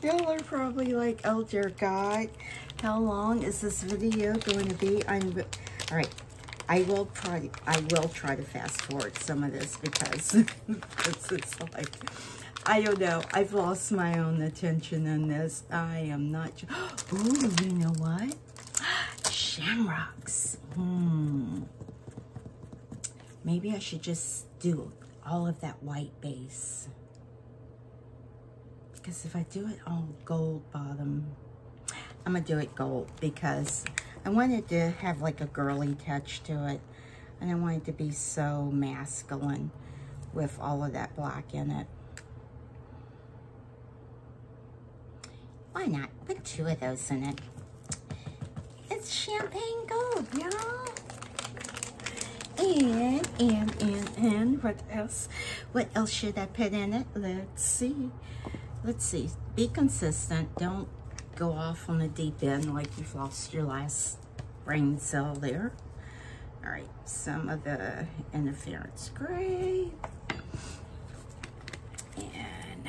Y'all are probably like, oh dear God, how long is this video going to be? All right, I will try to fast forward some of this because it's like, I don't know, I've lost my own attention in this. I am not. Oh, you know what? Shamrocks. Maybe I should just do all of that white base. Because if I do it all gold bottom, I'm going to do it gold because I wanted to have like a girly touch to it. And I want it to be so masculine with all of that black in it. Why not? Put 2 of those in it. It's champagne gold, y'all. And what else? What else should I put in it? Let's see. Let's see. Be consistent. Don't go off on the deep end like you've lost your last brain cell there. All right. Some of the interference gray. And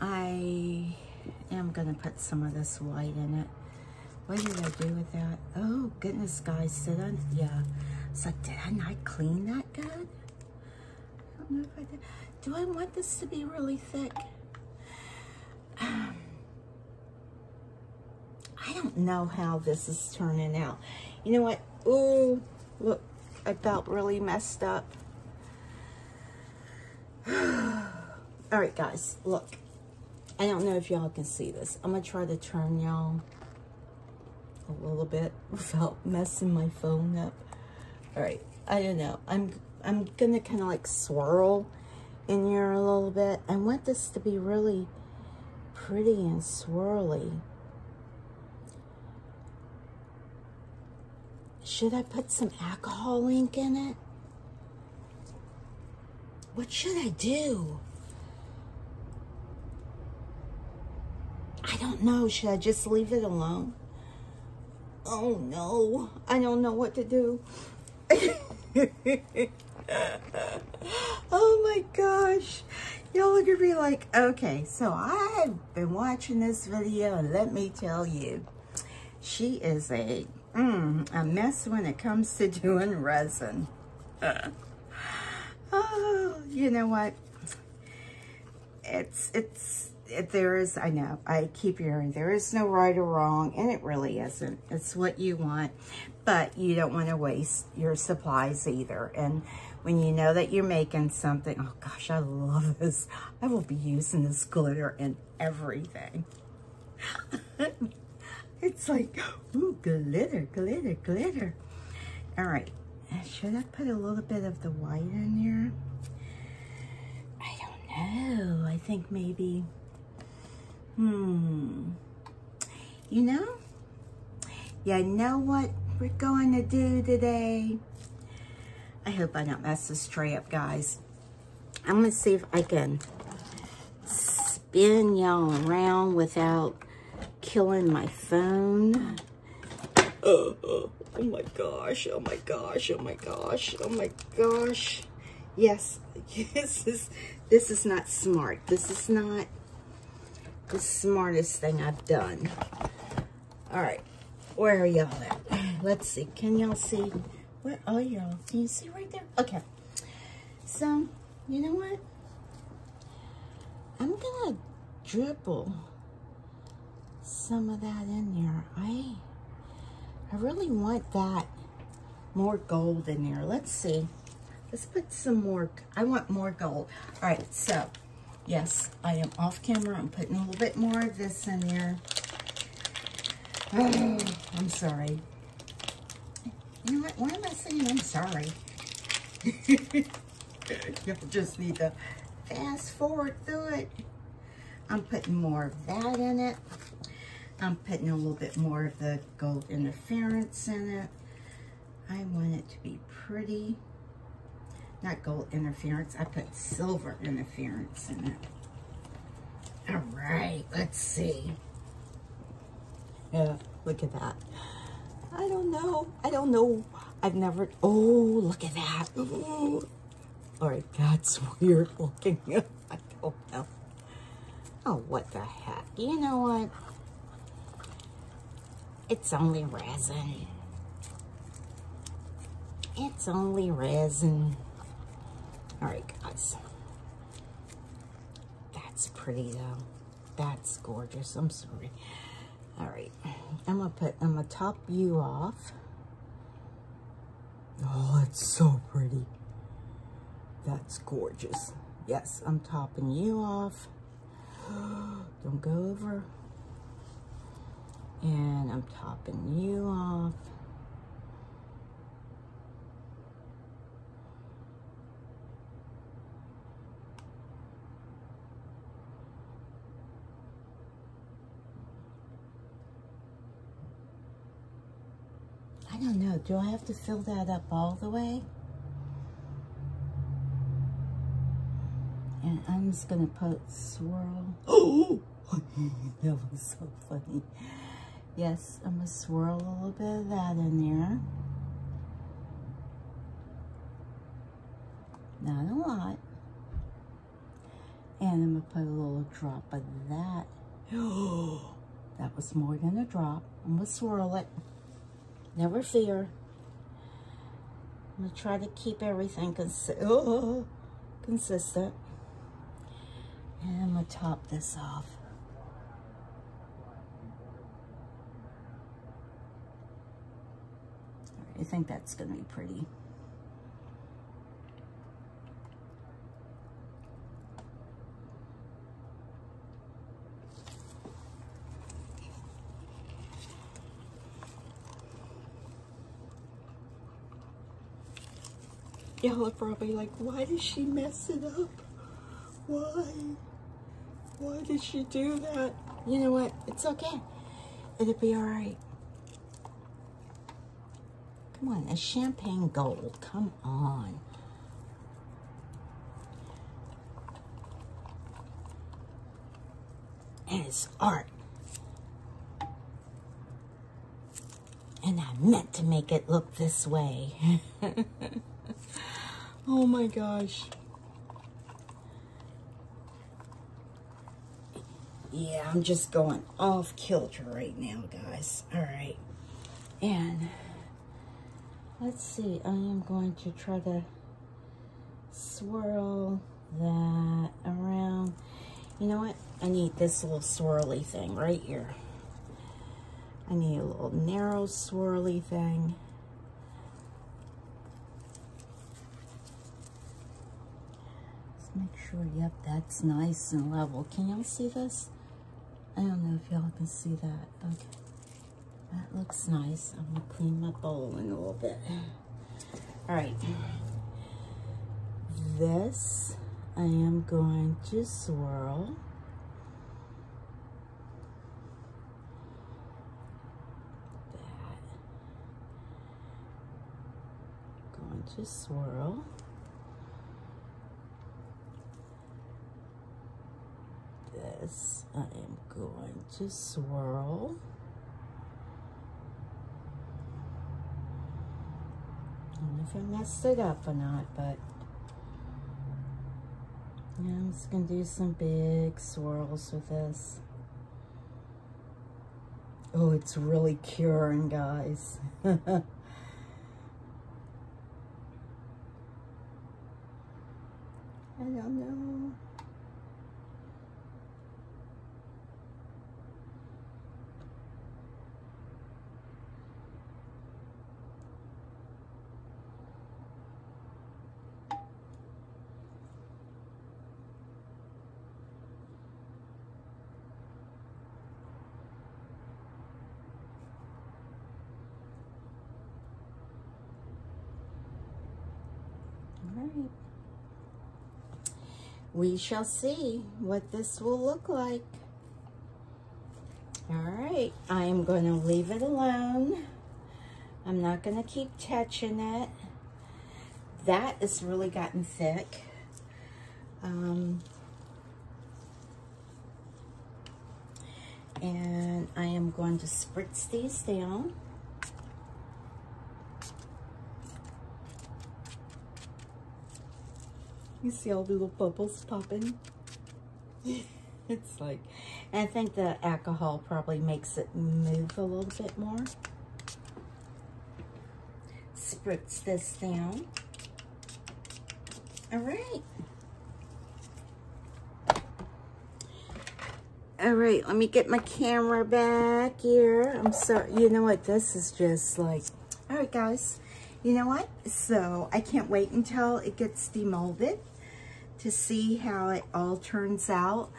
I am going to put some of this white in it. What did I do with that? Oh, goodness, guys. Did I? Yeah. It's like, did I not clean that good? I don't know if I did. Do I want this to be really thick? I don't know how this is turning out. You know what? Ooh, look. I felt really messed up. All right, guys. Look. I don't know if y'all can see this. I'm going to try to turn y'all a little bit without messing my phone up. All right, I don't know. I'm gonna kind of like swirl in here a little bit. I want this to be really pretty and swirly. Should I put some alcohol ink in it? What should I do? I don't know. Should I just leave it alone? Oh no, I don't know what to do. Oh my gosh. Y'all are gonna be like, okay, so I've been watching this video and let me tell you, she is a mess when it comes to doing resin. Oh, you know what? There is, I know, I keep hearing there is no right or wrong, and it really isn't. It's what you want, but you don't want to waste your supplies either. And when you know that you're making something. Oh gosh, I love this. I will be using this glitter in everything. It's like, ooh, glitter, glitter, glitter. All right, should I put a little bit of the white in there? I don't know. I think maybe, you know? Yeah, you know what we're going to do today? I hope I don't mess this tray up, guys. I'm going to see if I can spin y'all around without killing my phone. Oh my gosh, oh my gosh, oh my gosh, oh my gosh. Yes, this is not smart. This is not the smartest thing I've done. All right, where are y'all at? Let's see, can y'all see? Where are y'all? Can you see right there? Okay, so, you know what? I'm gonna dribble some of that in there. I really want that more gold in there. Let's see. Let's put some more. I want more gold. All right, so yes, I am off camera. I'm putting a little bit more of this in there. Oh, I'm sorry. You know what? Why am I saying I'm sorry? You'll just need to fast forward through it. I'm putting more of that in it. I'm putting a little bit more of the gold interference in it. I want it to be pretty. Not gold interference, I put silver interference in it. All right, let's see. Yeah, look at that. I don't know. I've never, oh, look at that. Ooh. All right, that's weird looking. I don't know. Oh, what the heck? You know what? It's only resin. It's only resin. All right, guys. That's pretty, though. That's gorgeous. I'm sorry. All right. I'm gonna top you off. Oh, it's so pretty. That's gorgeous. Yes, I'm topping you off. Don't go over. And I'm topping you off. I don't know. Do I have to fill that up all the way? And I'm just going to put swirl. Oh! That was so funny. Yes, I'm going to swirl a little bit of that in there. Not a lot. And I'm going to put a little drop of that. Oh, that was more than a drop. I'm going to swirl it. Never fear. I'm going to try to keep everything consistent. And I'm going to top this off. I think that's going to be pretty. Y'all are probably like, why did she mess it up? Why? Why did she do that? You know what? It's okay. It'll be all right. Come on, a champagne gold. Come on. And it's art. And I meant to make it look this way. Oh my gosh. Yeah, I'm just going off kilter right now, guys. All right. And let's see. I am going to try to swirl that around. You know what? I need this little swirly thing right here. I need a little narrow swirly thing. make sure, yep, that's nice and level. Can y'all see this? I don't know if y'all can see that. Okay, that looks nice. I'm gonna clean my bowl in a little bit. All right, this I am going to swirl. That. Going to swirl. This I am going to swirl. I don't know if I messed it up or not, but yeah, I'm just gonna do some big swirls with this. Oh, it's really curing, guys. I don't know. Alright, we shall see what this will look like. Alright, I am going to leave it alone. I'm not going to keep touching it. That has really gotten thick. And I am going to spritz these down. You see all the little bubbles popping? It's like, and I think the alcohol probably makes it move a little bit more. Spritz this down. All right. All right, let me get my camera back here. I'm sorry, you know what, this is just like, all right guys, you know what? So I can't wait until it gets demolded to see how it all turns out.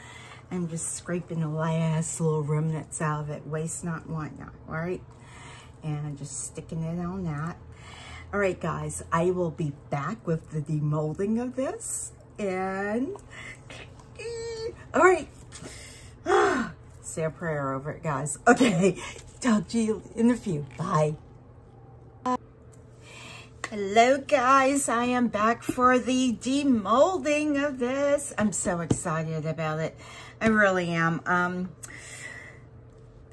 I'm just scraping the last little remnants out of it. Waste not, want not, all right? And I'm just sticking it on that. All right, guys, I will be back with the demolding of this. And, all right. Say a prayer over it, guys. Okay, talk to you in a few. Bye. Hello guys, I am back for the demolding of this. I'm so excited about it. I really am.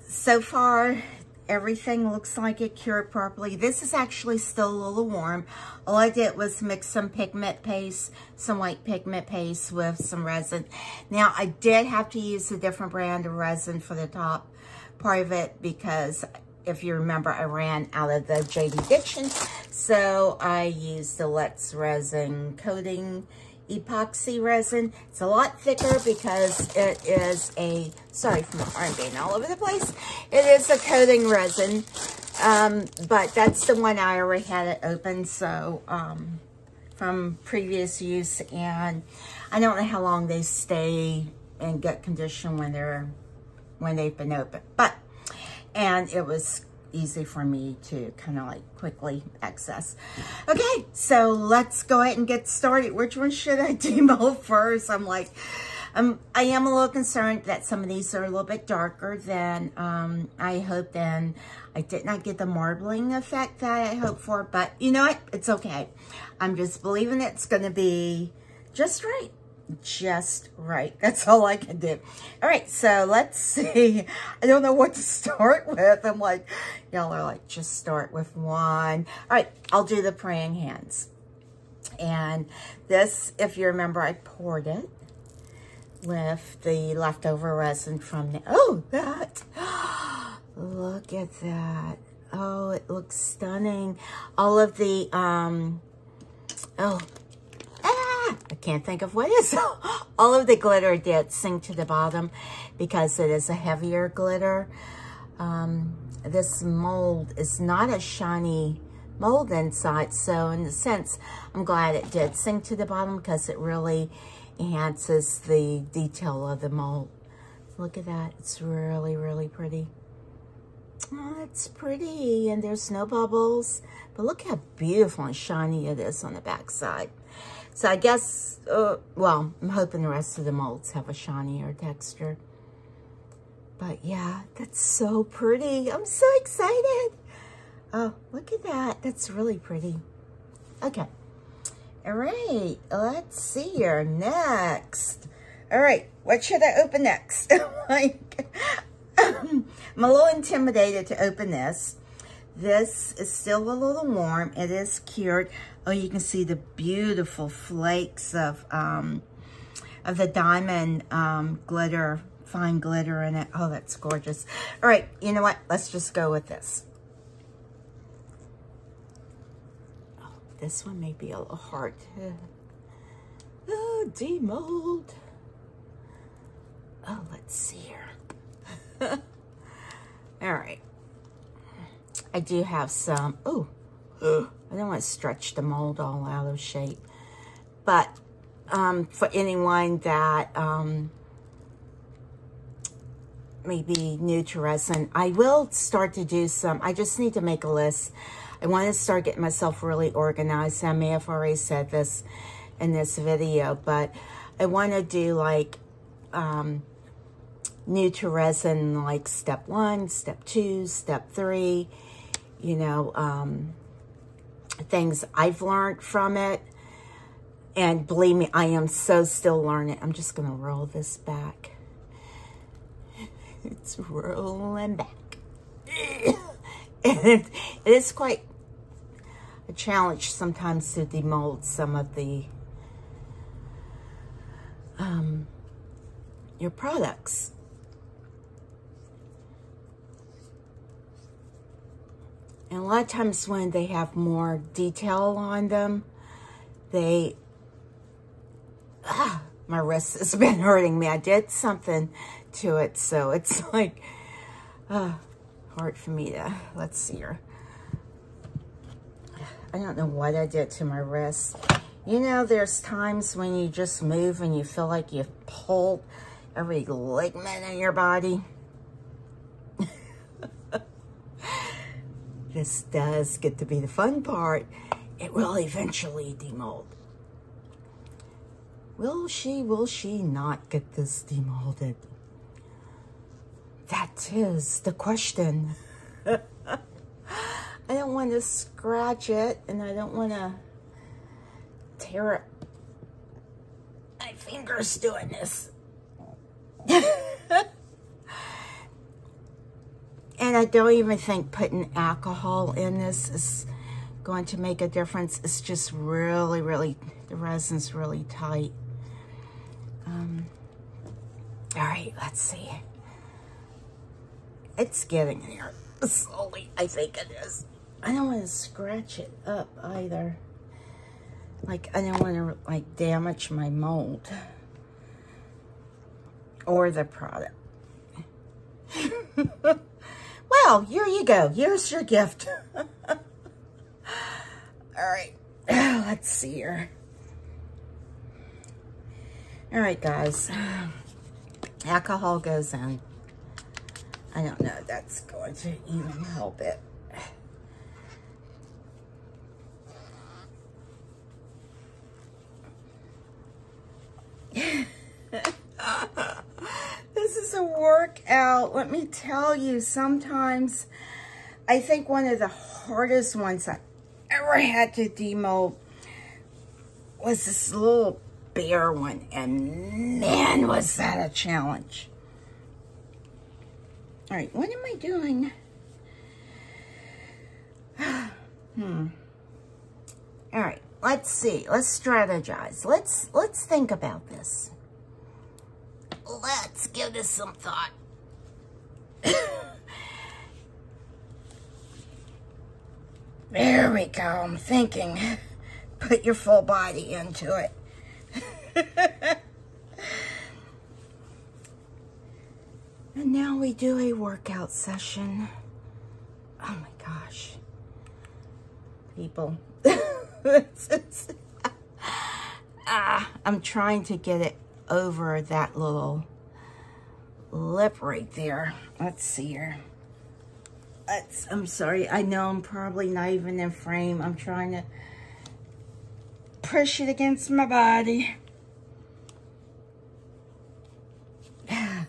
So far, everything looks like it cured properly. This is actually still a little warm. All I did was mix some pigment paste, some white pigment paste with some resin. Now, I did have to use a different brand of resin for the top part of it because if you remember, I ran out of the JD Diction. So I used the Let's Resin Coating Epoxy resin. It's a lot thicker because it is a, sorry for my arm being all over the place. It is a coating resin, but that's the one I already had it open, so from previous use, and I don't know how long they stay in good condition when they've been open, and it was easy for me to kind of like quickly access. Okay, so let's go ahead and get started. Which one should I demold first? I'm like, I am a little concerned that some of these are a little bit darker than I hoped, and I did not get the marbling effect that I hoped for, but you know what? It's okay. I'm just believing it's going to be just right. Just right. That's all I can do. All right, so let's see. I don't know what to start with. I'm like, y'all are like, just start with one. All right, I'll do the praying hands. And this, if you remember, I poured it with the leftover resin from the, oh, that. Look at that. Oh, it looks stunning. All of the, I can't think of what is. All of the glitter did sink to the bottom because it is a heavier glitter. This mold is not a shiny mold inside, so in a sense, I'm glad it did sink to the bottom because it really enhances the detail of the mold. Look at that. It's really, really pretty. Oh, it's pretty, and there's no bubbles. But look how beautiful and shiny it is on the back side. So I guess, well, I'm hoping the rest of the molds have a shinier texture. But yeah, that's so pretty. I'm so excited. Oh, look at that. That's really pretty. Okay. All right. Let's see here. Next. All right. What should I open next? Like, I'm a little intimidated to open this. This is still a little warm. It is cured. Oh, you can see the beautiful flakes of the diamond glitter, fine glitter in it. Oh, that's gorgeous. All right, you know what? Let's just go with this. Oh, this one may be a little hard to... Oh, demold. Oh, let's see here. All right. I do have some... Oh, I don't want to stretch the mold all out of shape. But for anyone that may be new to resin, I will start to do some... I just need to make a list. I want to start getting myself really organized. I may have already said this in this video, but I want to do like new to resin, like step 1, step 2, step 3, you know, things I've learned from it. And believe me, I am so still learning. I'm just going to roll this back. It's rolling back. And it is quite a challenge sometimes to demold some of the your products. And a lot of times when they have more detail on them, they, my wrist has been hurting me. I did something to it, so it's like, hard for me to, let's see here. I don't know what I did to my wrist. You know, there's times when you just move and you feel like you've pulled every ligament in your body. This does get to be the fun part. It will eventually demold. Will she not get this demolded? That is the question. I don't want to scratch it, and I don't want to tear up my fingers doing this. And I don't even think putting alcohol in this is going to make a difference. It's just really, really, the resin's really tight. All right, let's see. It's getting there slowly, I think it is. I don't want to scratch it up either. Like, I don't want to, like, damage my mold or the product. Well, here you go. Here's your gift. All right. Let's see here. All right, guys. Alcohol goes in. I don't know if that's going to even help it. This is a workout. Let me tell you, sometimes I think one of the hardest ones I ever had to demold was this little bear one, and man, was that a challenge. All right, what am I doing? All right, let's see. Let's strategize. Let's think about this. Let's give this some thought. There we go. I'm thinking. Put your full body into it. And now we do a workout session. Oh my gosh. People. I'm trying to get it over that little lip right there. Let's see here. I'm sorry. I know I'm probably not even in frame. I'm trying to push it against my body. All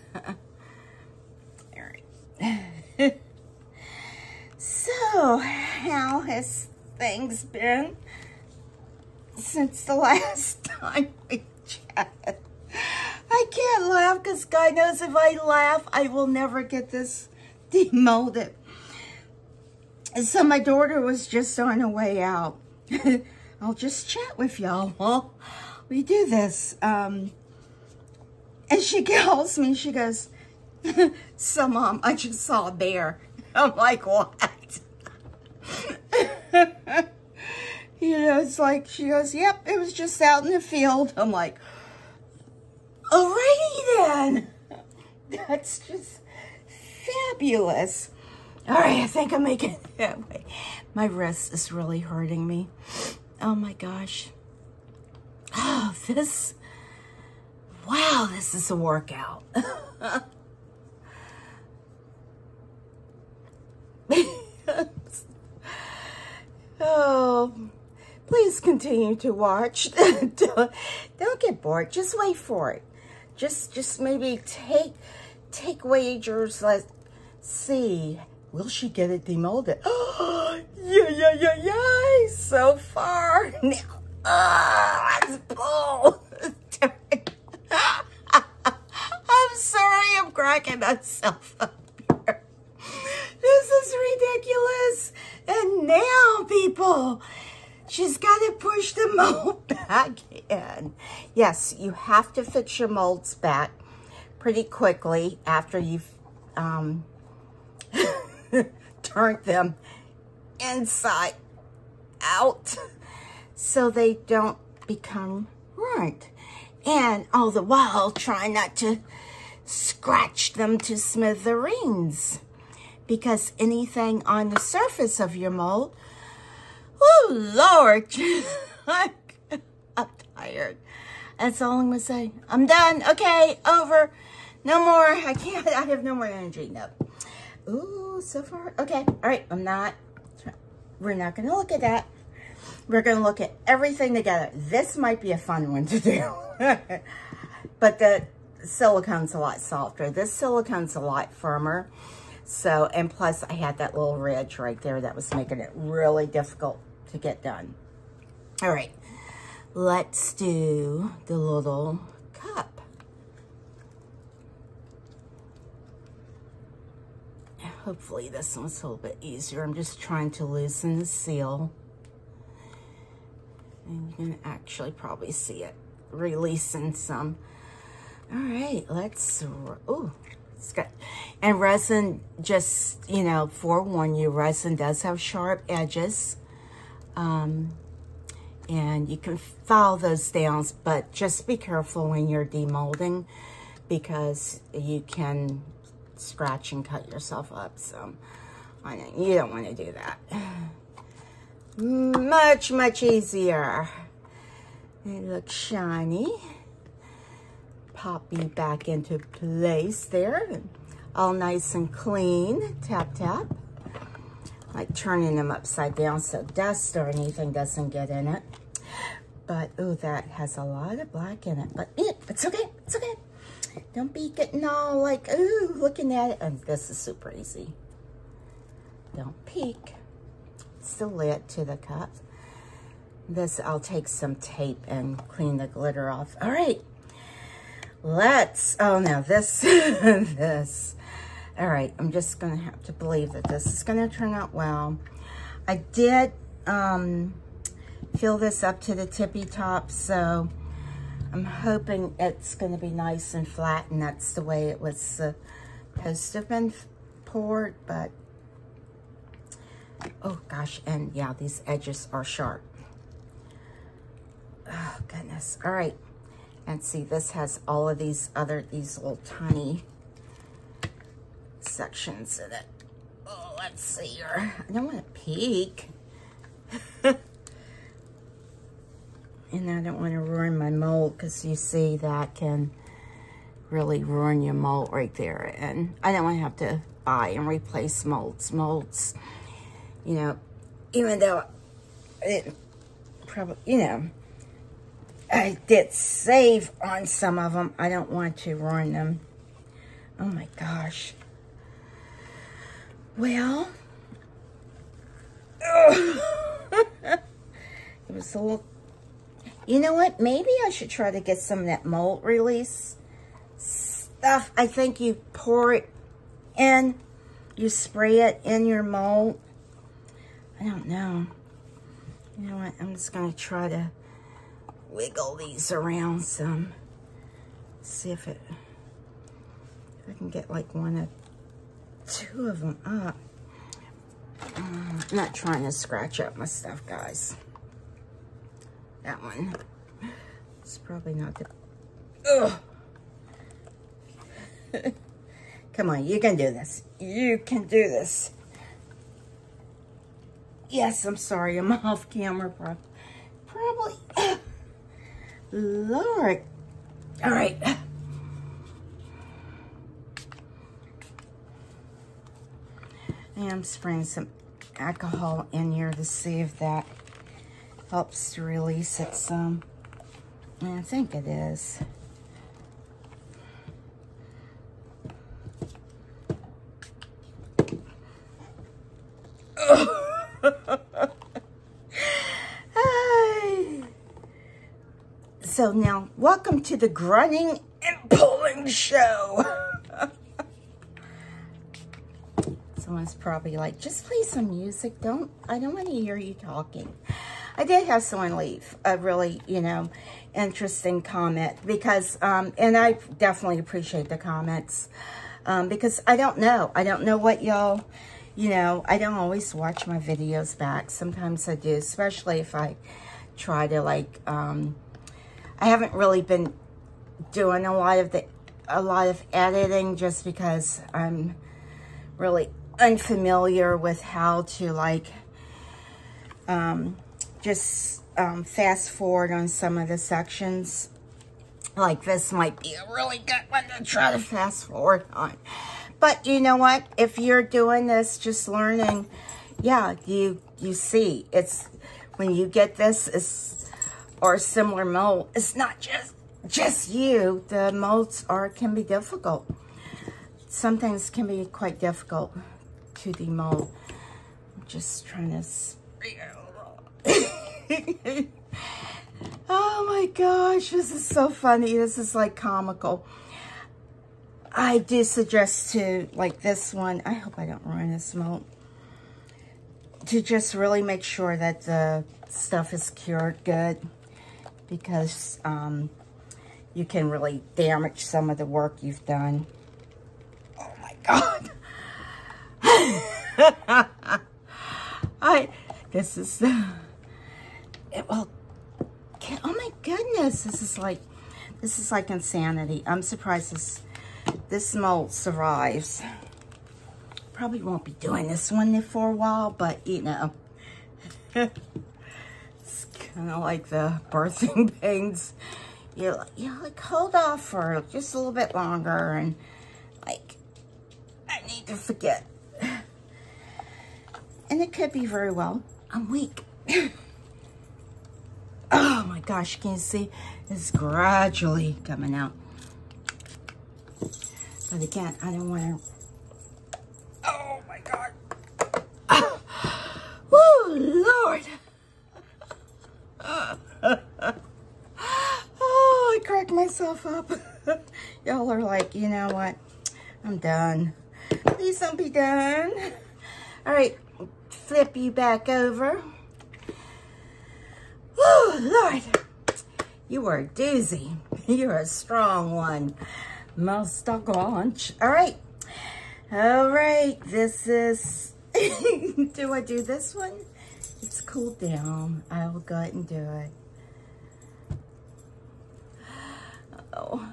right. So, how has things been since the last time we chatted? I can't laugh because God knows if I laugh, I will never get this demolded. And so my daughter was just on her way out. I'll just chat with y'all while we do this. And she calls me, she goes, so Mom, I just saw a bear. I'm like, what? You know, it's like, she goes, yep, it was just out in the field. I'm like, alrighty then. That's just fabulous. All right, I think I'm making it that way. My wrist is really hurting me. Oh my gosh. Oh, wow, this is a workout. Oh, please continue to watch. Don't get bored. Just wait for it. Just maybe take wagers. Let's see. Will she get it demolded? Oh, yeah. So far. Now, let's pull. I'm sorry. I'm cracking myself up here. This is ridiculous. And now, people, she's got to push the mold back in. Yes, you have to fix your molds back pretty quickly after you've turned them inside out so they don't become ruined. And all the while, try not to scratch them to smithereens, because anything on the surface of your mold, oh Lord, I'm tired. That's all I'm gonna say. I'm done. Okay, over. No more. I can't. I have no more energy. No. Ooh, so far. Okay. All right. We're not gonna look at that. We're gonna look at everything together. This might be a fun one to do. But the silicone's a lot softer. This silicone's a lot firmer. So, and plus I had that little ridge right there that was making it really difficult to get done. All right, let's do the little cup. Hopefully this one's a little bit easier. I'm just trying to loosen the seal. And you can actually probably see it releasing some. All right, let's, oh, it's good. And resin, just, you know, forewarn you, resin does have sharp edges. And you can file those down, but just be careful when you're demolding because you can scratch and cut yourself up. So I know you don't want to do that. Much easier. It looks shiny. Pop me back into place there. All nice and clean. Tap, tap. Like turning them upside down so dust or anything doesn't get in it. But, oh, that has a lot of black in it. But it's okay. It's okay. Don't be getting all like, ooh, looking at it. And this is super easy. Don't peek. It's the lid to the cup. This, I'll take some tape and clean the glitter off. All right. Let's, oh no, this, this. All right, I'm just going to have to believe that this is going to turn out well. I did fill this up to the tippy top, so I'm hoping it's going to be nice and flat, and that's the way it was supposed to have been poured, but, oh gosh, and yeah, these edges are sharp. Oh, goodness. All right. And see, this has all of these little tiny sections in it. Oh, let's see here. I don't want to peek. And And I don't want to ruin my mold, because you see that can really ruin your mold right there. And I don't want to have to buy and replace molds. Molds, you know, even though it probably, you know, I did save on some of them, I don't want to ruin them. Oh my gosh. Well, it was a little, you know what? Maybe I should try to get some of that mold release stuff. I think you pour it in, you spray it in your mold. I don't know. You know what? I'm just going to try to wiggle these around some. See if I can get like one or two of them up. I'm not trying to scratch up my stuff, guys. That one. It's probably not the... Ugh. Come on, you can do this. You can do this. Yes, I'm sorry, I'm off camera, probably. Lord. All right. And I'm spraying some alcohol in here to see if that helps to release it some. And I think it is. So now, welcome to the grunting and pulling show. Someone's probably like, just play some music. I don't want to hear you talking. I did have someone leave a really, you know, interesting comment because, and I definitely appreciate the comments because I don't know what y'all, you know, I don't always watch my videos back. Sometimes I do, especially if I try to like, I haven't really been doing a lot of editing just because I'm really unfamiliar with how to like just fast forward on some of the sections. Like this might be a really good one to try to fast forward on. But you know what? If you're doing this, just learning, yeah, you see, it's when you get this, or a similar mold, it's not just you. The molds can be difficult. Some things can be quite difficult to demold. I'm just trying to spray it. Oh my gosh, this is so funny. This is like comical. I do suggest to, like this one, I hope I don't ruin this mold, to just really make sure that the stuff is cured good, because you can really damage some of the work you've done. Oh my God. This is the, well, oh my goodness, this is like insanity. I'm surprised this mold survives. Probably won't be doing this one for a while, but you know, it's kind of like the birthing pains. You like hold off for just a little bit longer, and like I need to forget. And it could be very well I'm weak. Oh my gosh, can you see? It's gradually coming out. But again, I don't want to. Oh my God. Woo, Lord. Oh, I cracked myself up. Y'all are like, you know what? I'm done. Please don't be done. All right, flip you back over. Oh, Lord. You are a doozy. You're a strong one. Most doggone. All right. All right. This is... Do I do this one? It's cooled down. I will go ahead and do it. Oh,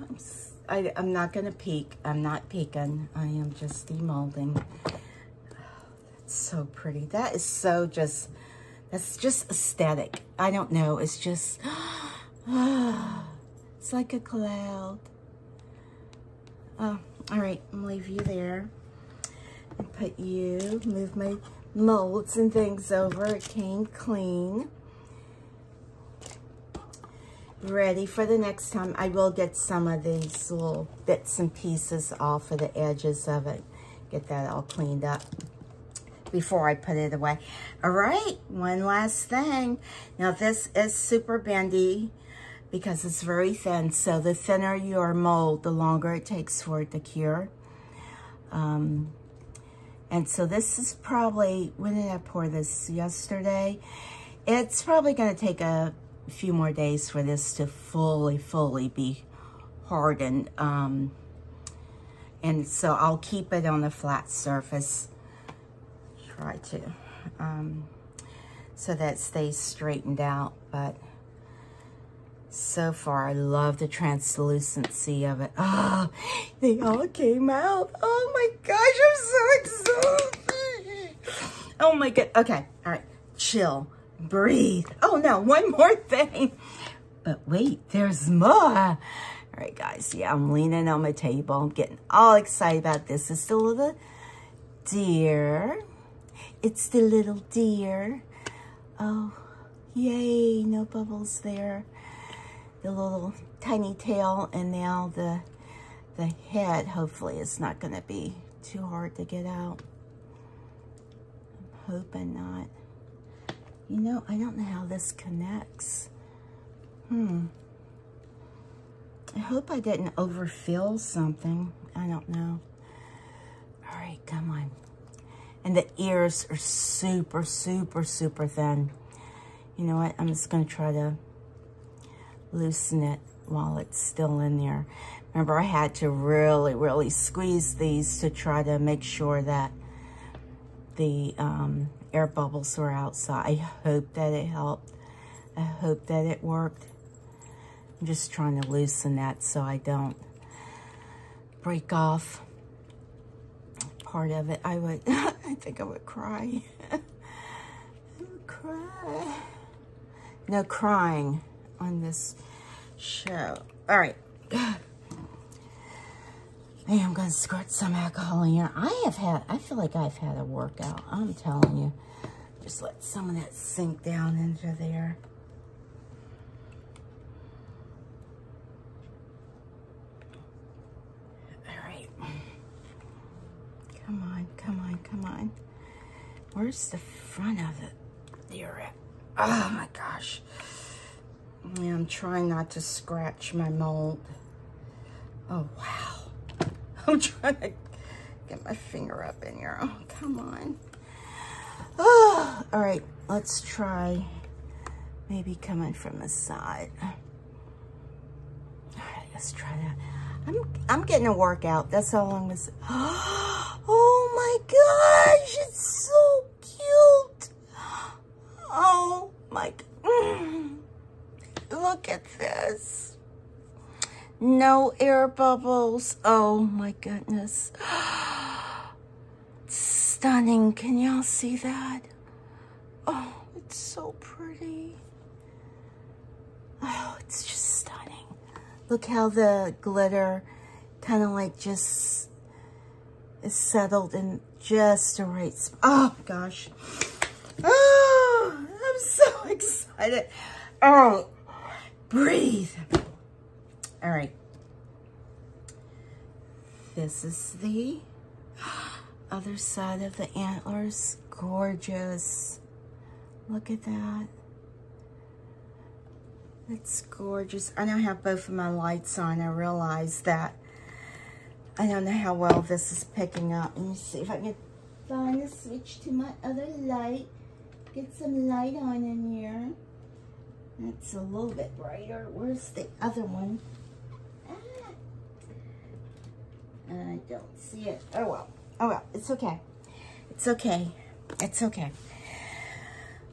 I'm not going to peek. I'm not peeking. I am just demolding. That's so pretty. That is so just... That's just aesthetic. I don't know. It's just... It's like a cloud. Oh, all right, I'm gonna leave you there and put you, move my molds and things over. It came clean. Ready for the next time. I will get some of these little bits and pieces off of the edges of it. Get that all cleaned up before I put it away. All right, one last thing. Now this is super bendy because it's very thin. So the thinner your mold, the longer it takes for it to cure. And so this is probably, when did I pour this? Yesterday. It's probably gonna take a few more days for this to fully be hardened. And so I'll keep it on a flat surface. Try to. So that stays straightened out. But so far, I love the translucency of it. Oh, they all came out. Oh my gosh, I'm so excited. Oh my God. Okay, all right, chill. Breathe. Oh no, one more thing. But wait, there's more. All right, guys. Yeah, I'm leaning on my table. I'm getting all excited about this. It's the little deer. It's the little deer. Oh, yay. No bubbles there. The little tiny tail, and now the head, hopefully, is not going to be too hard to get out. I'm hoping not. You know, I don't know how this connects. I hope I didn't overfill something. I don't know. All right, come on. And the ears are super thin. You know what? I'm just going to try to loosen it while it's still in there. Remember, I had to really squeeze these to try to make sure that the air bubbles were out. So I hope that it helped. I hope that it worked. I'm just trying to loosen that so I don't break off part of it. I would, I think I would cry. I would cry. No crying on this show. All right. Hey, I'm going to squirt some alcohol in here. I feel like I've had a workout. I'm telling you. Just let some of that sink down into there. All right. Come on, come on, come on. Where's the front of it? There. Oh my gosh. Yeah, I'm trying not to scratch my mold. Oh, wow. I'm trying to get my finger up in here. Oh, come on. Oh, all right, let's try maybe coming from the side. All right, let's try that. I'm getting a workout. That's all I'm gonna say. Oh my gosh, it's so cute. Oh my God. Look at this. No air bubbles. Oh my goodness. Stunning. Can y'all see that? Oh, it's so pretty. Oh, it's just stunning. Look how the glitter kind of like just is settled in just the right spot. Oh gosh. Oh, I'm so excited. Oh, breathe. All right. This is the other side of the antlers. Gorgeous. Look at that. It's gorgeous. I don't have both of my lights on. I realize that. I don't know how well this is picking up. Let me see if I can find a switch to my other light. Get some light on in here. That's a little bit brighter. Where's the other one? I don't see it. Oh well. Oh well. It's okay. It's okay. It's okay.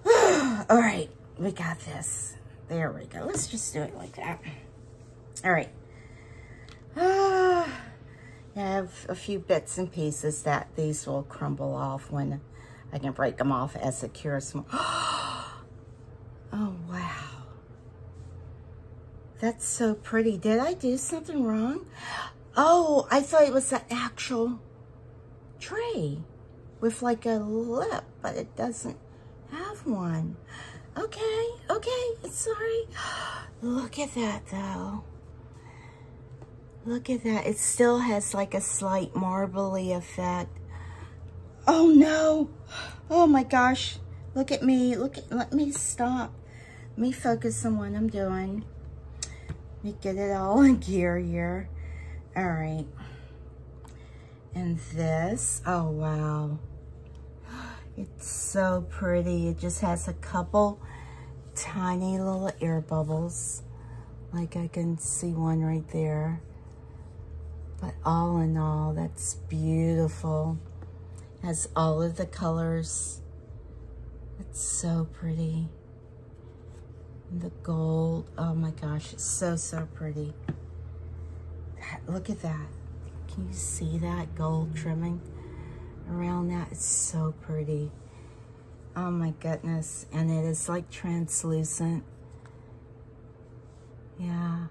All right. We got this. There we go. Let's just do it like that. All right. I have a few bits and pieces that these will crumble off when I can break them off as it cures more. Oh, wow. That's so pretty. Did I do something wrong? Oh, I thought it was an actual tray with like a lip, but it doesn't have one. Okay, sorry. Look at that though. Look at that. It still has like a slight marbly effect. Oh no. Oh my gosh. Look at me. Let me stop. Let me focus on what I'm doing. Let me get it all in gear here. All right. And this, oh wow. It's so pretty. It just has a couple tiny little air bubbles. Like I can see one right there. But all in all, that's beautiful. Has all of the colors. It's so pretty. And the gold, oh my gosh, it's so, so pretty. Look at that. Can you see that gold trimming around that? It's so pretty. Oh my goodness. And it is like translucent. Yeah,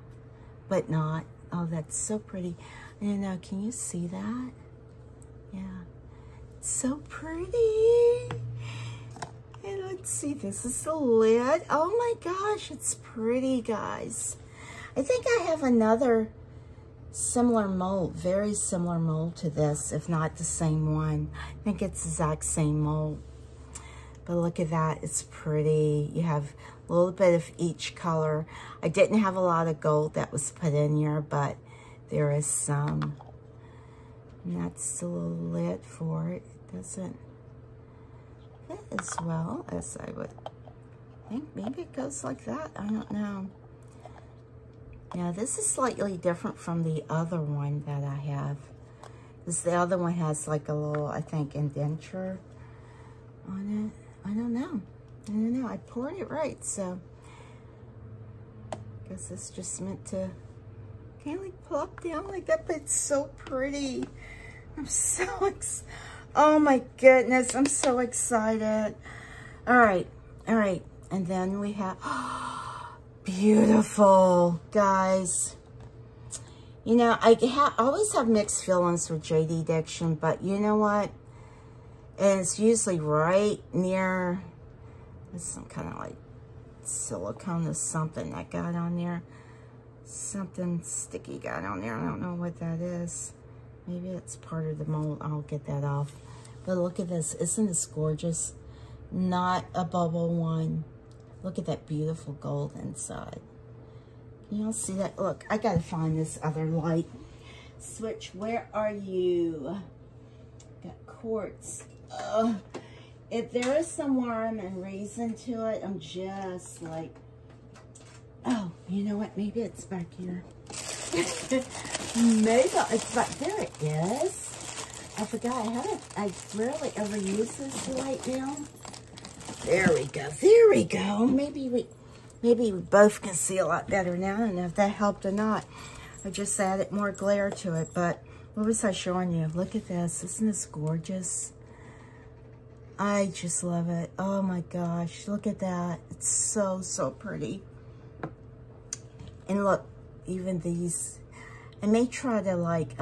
but not. Oh, that's so pretty. I don't know, can you see that? Yeah, it's so pretty. And let's see, this is the lid. Oh my gosh, it's pretty, guys. I think I have another similar mold, very similar mold to this, if not the same one. I think it's the exact same mold. But look at that, it's pretty. You have a little bit of each color. I didn't have a lot of gold that was put in here, but there is some. And that's the little lid for it. It doesn't fit as well as I would think. Maybe it goes like that, I don't know. Yeah, this is slightly different from the other one that I have. Because the other one has like a little, I think, indenture on it. I don't know. I poured it right, so I guess it's just meant to kind of like plop down like that, but it's so pretty. I'm so oh my goodness, I'm so excited. All right. And then we have, beautiful, guys. You know, I always have mixed feelings with JD Diction, but you know what? And it's usually right near, there's some kind of like silicone or something that got on there. Something sticky got on there. I don't know what that is. Maybe it's part of the mold. I'll get that off. But look at this. Isn't this gorgeous? Not a bubble one. Look at that beautiful gold inside. Can y'all see that? Look, I gotta find this other light switch. Where are you? Got quartz. If there is some rhyme and reason to it, I'm just like, oh, you know what? Maybe it's back here. Maybe it's back there. It is. I forgot. I rarely ever use this light now. There we go. There we go. Maybe we both can see a lot better now. I don't know if that helped or not. I just added more glare to it. But what was I showing you? Look at this. Isn't this gorgeous? I just love it. Oh my gosh. Look at that. It's so, so pretty. And look, even these, I may try to like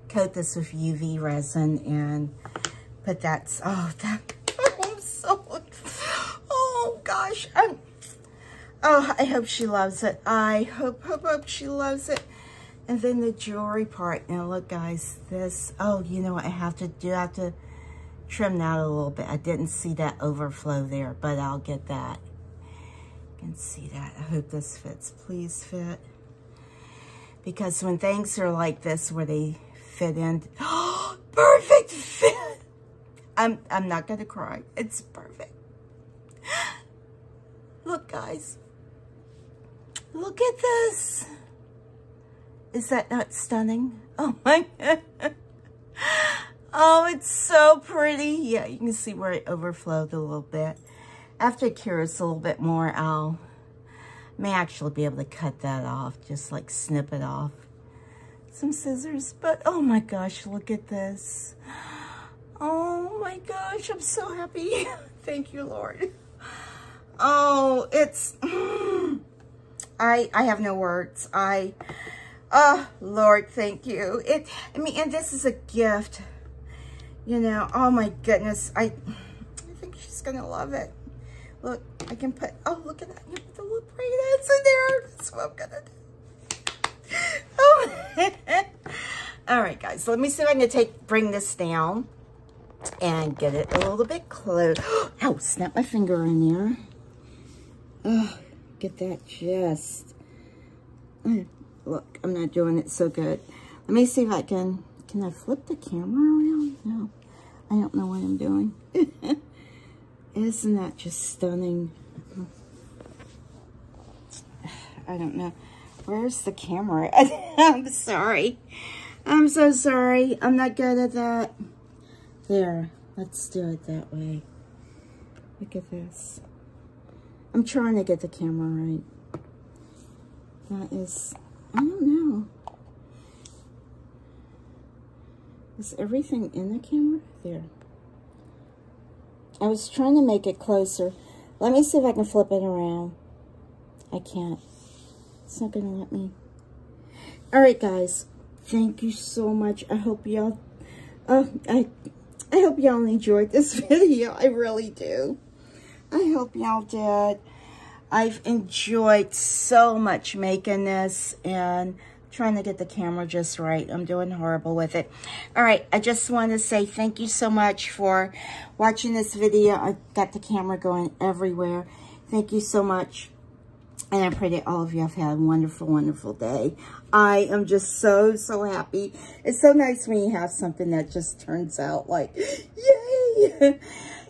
coat this with UV resin and put that, I'm so, oh gosh. I hope she loves it. I hope she loves it. And then the jewelry part. Now look guys, this, oh, you know what I have to do? I have to trim that a little bit. I didn't see that overflow there, but I'll get that. You can see that. I hope this fits. Please fit. Because when things are like this where they fit in, perfect fit. I'm not gonna cry. It's perfect. Look guys. Look at this. Is that not stunning? Oh my God. Oh, it's so pretty. Yeah, you can see where it overflowed a little bit. After it cures a little bit more, I may actually be able to cut that off, just like snip it off. Some scissors, but oh my gosh, look at this. Oh my gosh, I'm so happy. Thank you, Lord. Oh, it's, I have no words. Oh, Lord, thank you. I mean, and this is a gift. You know, oh my goodness. I think she's going to love it. Look, I can put, oh, look at that. You put the little braidheads in there. That's what I'm going to do. Oh. All right, guys. Let me see if I can bring this down and get it a little bit close. Ow, snap my finger in there. Oh, get that just. Look, I'm not doing it so good. Let me see if I can I flip the camera around? No, I don't know what I'm doing. Isn't that just stunning? I don't know. Where's the camera? I'm sorry. I'm so sorry. I'm not good at that. There, let's do it that way. Look at this. I'm trying to get the camera right. That is, I don't know. Is everything in the camera? There. I was trying to make it closer. Let me see if I can flip it around. I can't. It's not going to let me. All right, guys. Thank you so much. I hope y'all, I hope y'all enjoyed this video. I really do. I hope y'all did. I've enjoyed so much making this and trying to get the camera just right. I'm doing horrible with it. All right, I just want to say thank you so much for watching this video. I got the camera going everywhere. Thank you so much. And I pray that all of you have had a wonderful, wonderful day. I am just so, so happy. It's so nice when you have something that just turns out like, yay!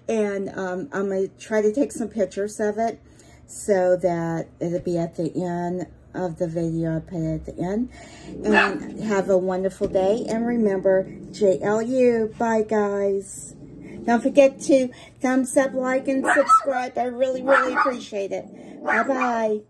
And I'm going to try to take some pictures of it so that it'll be at the end of the video. I put it at the end. And have a wonderful day. And remember, JLU. Bye, guys. Don't forget to thumbs up, like, and subscribe. I really, really appreciate it. Bye-bye.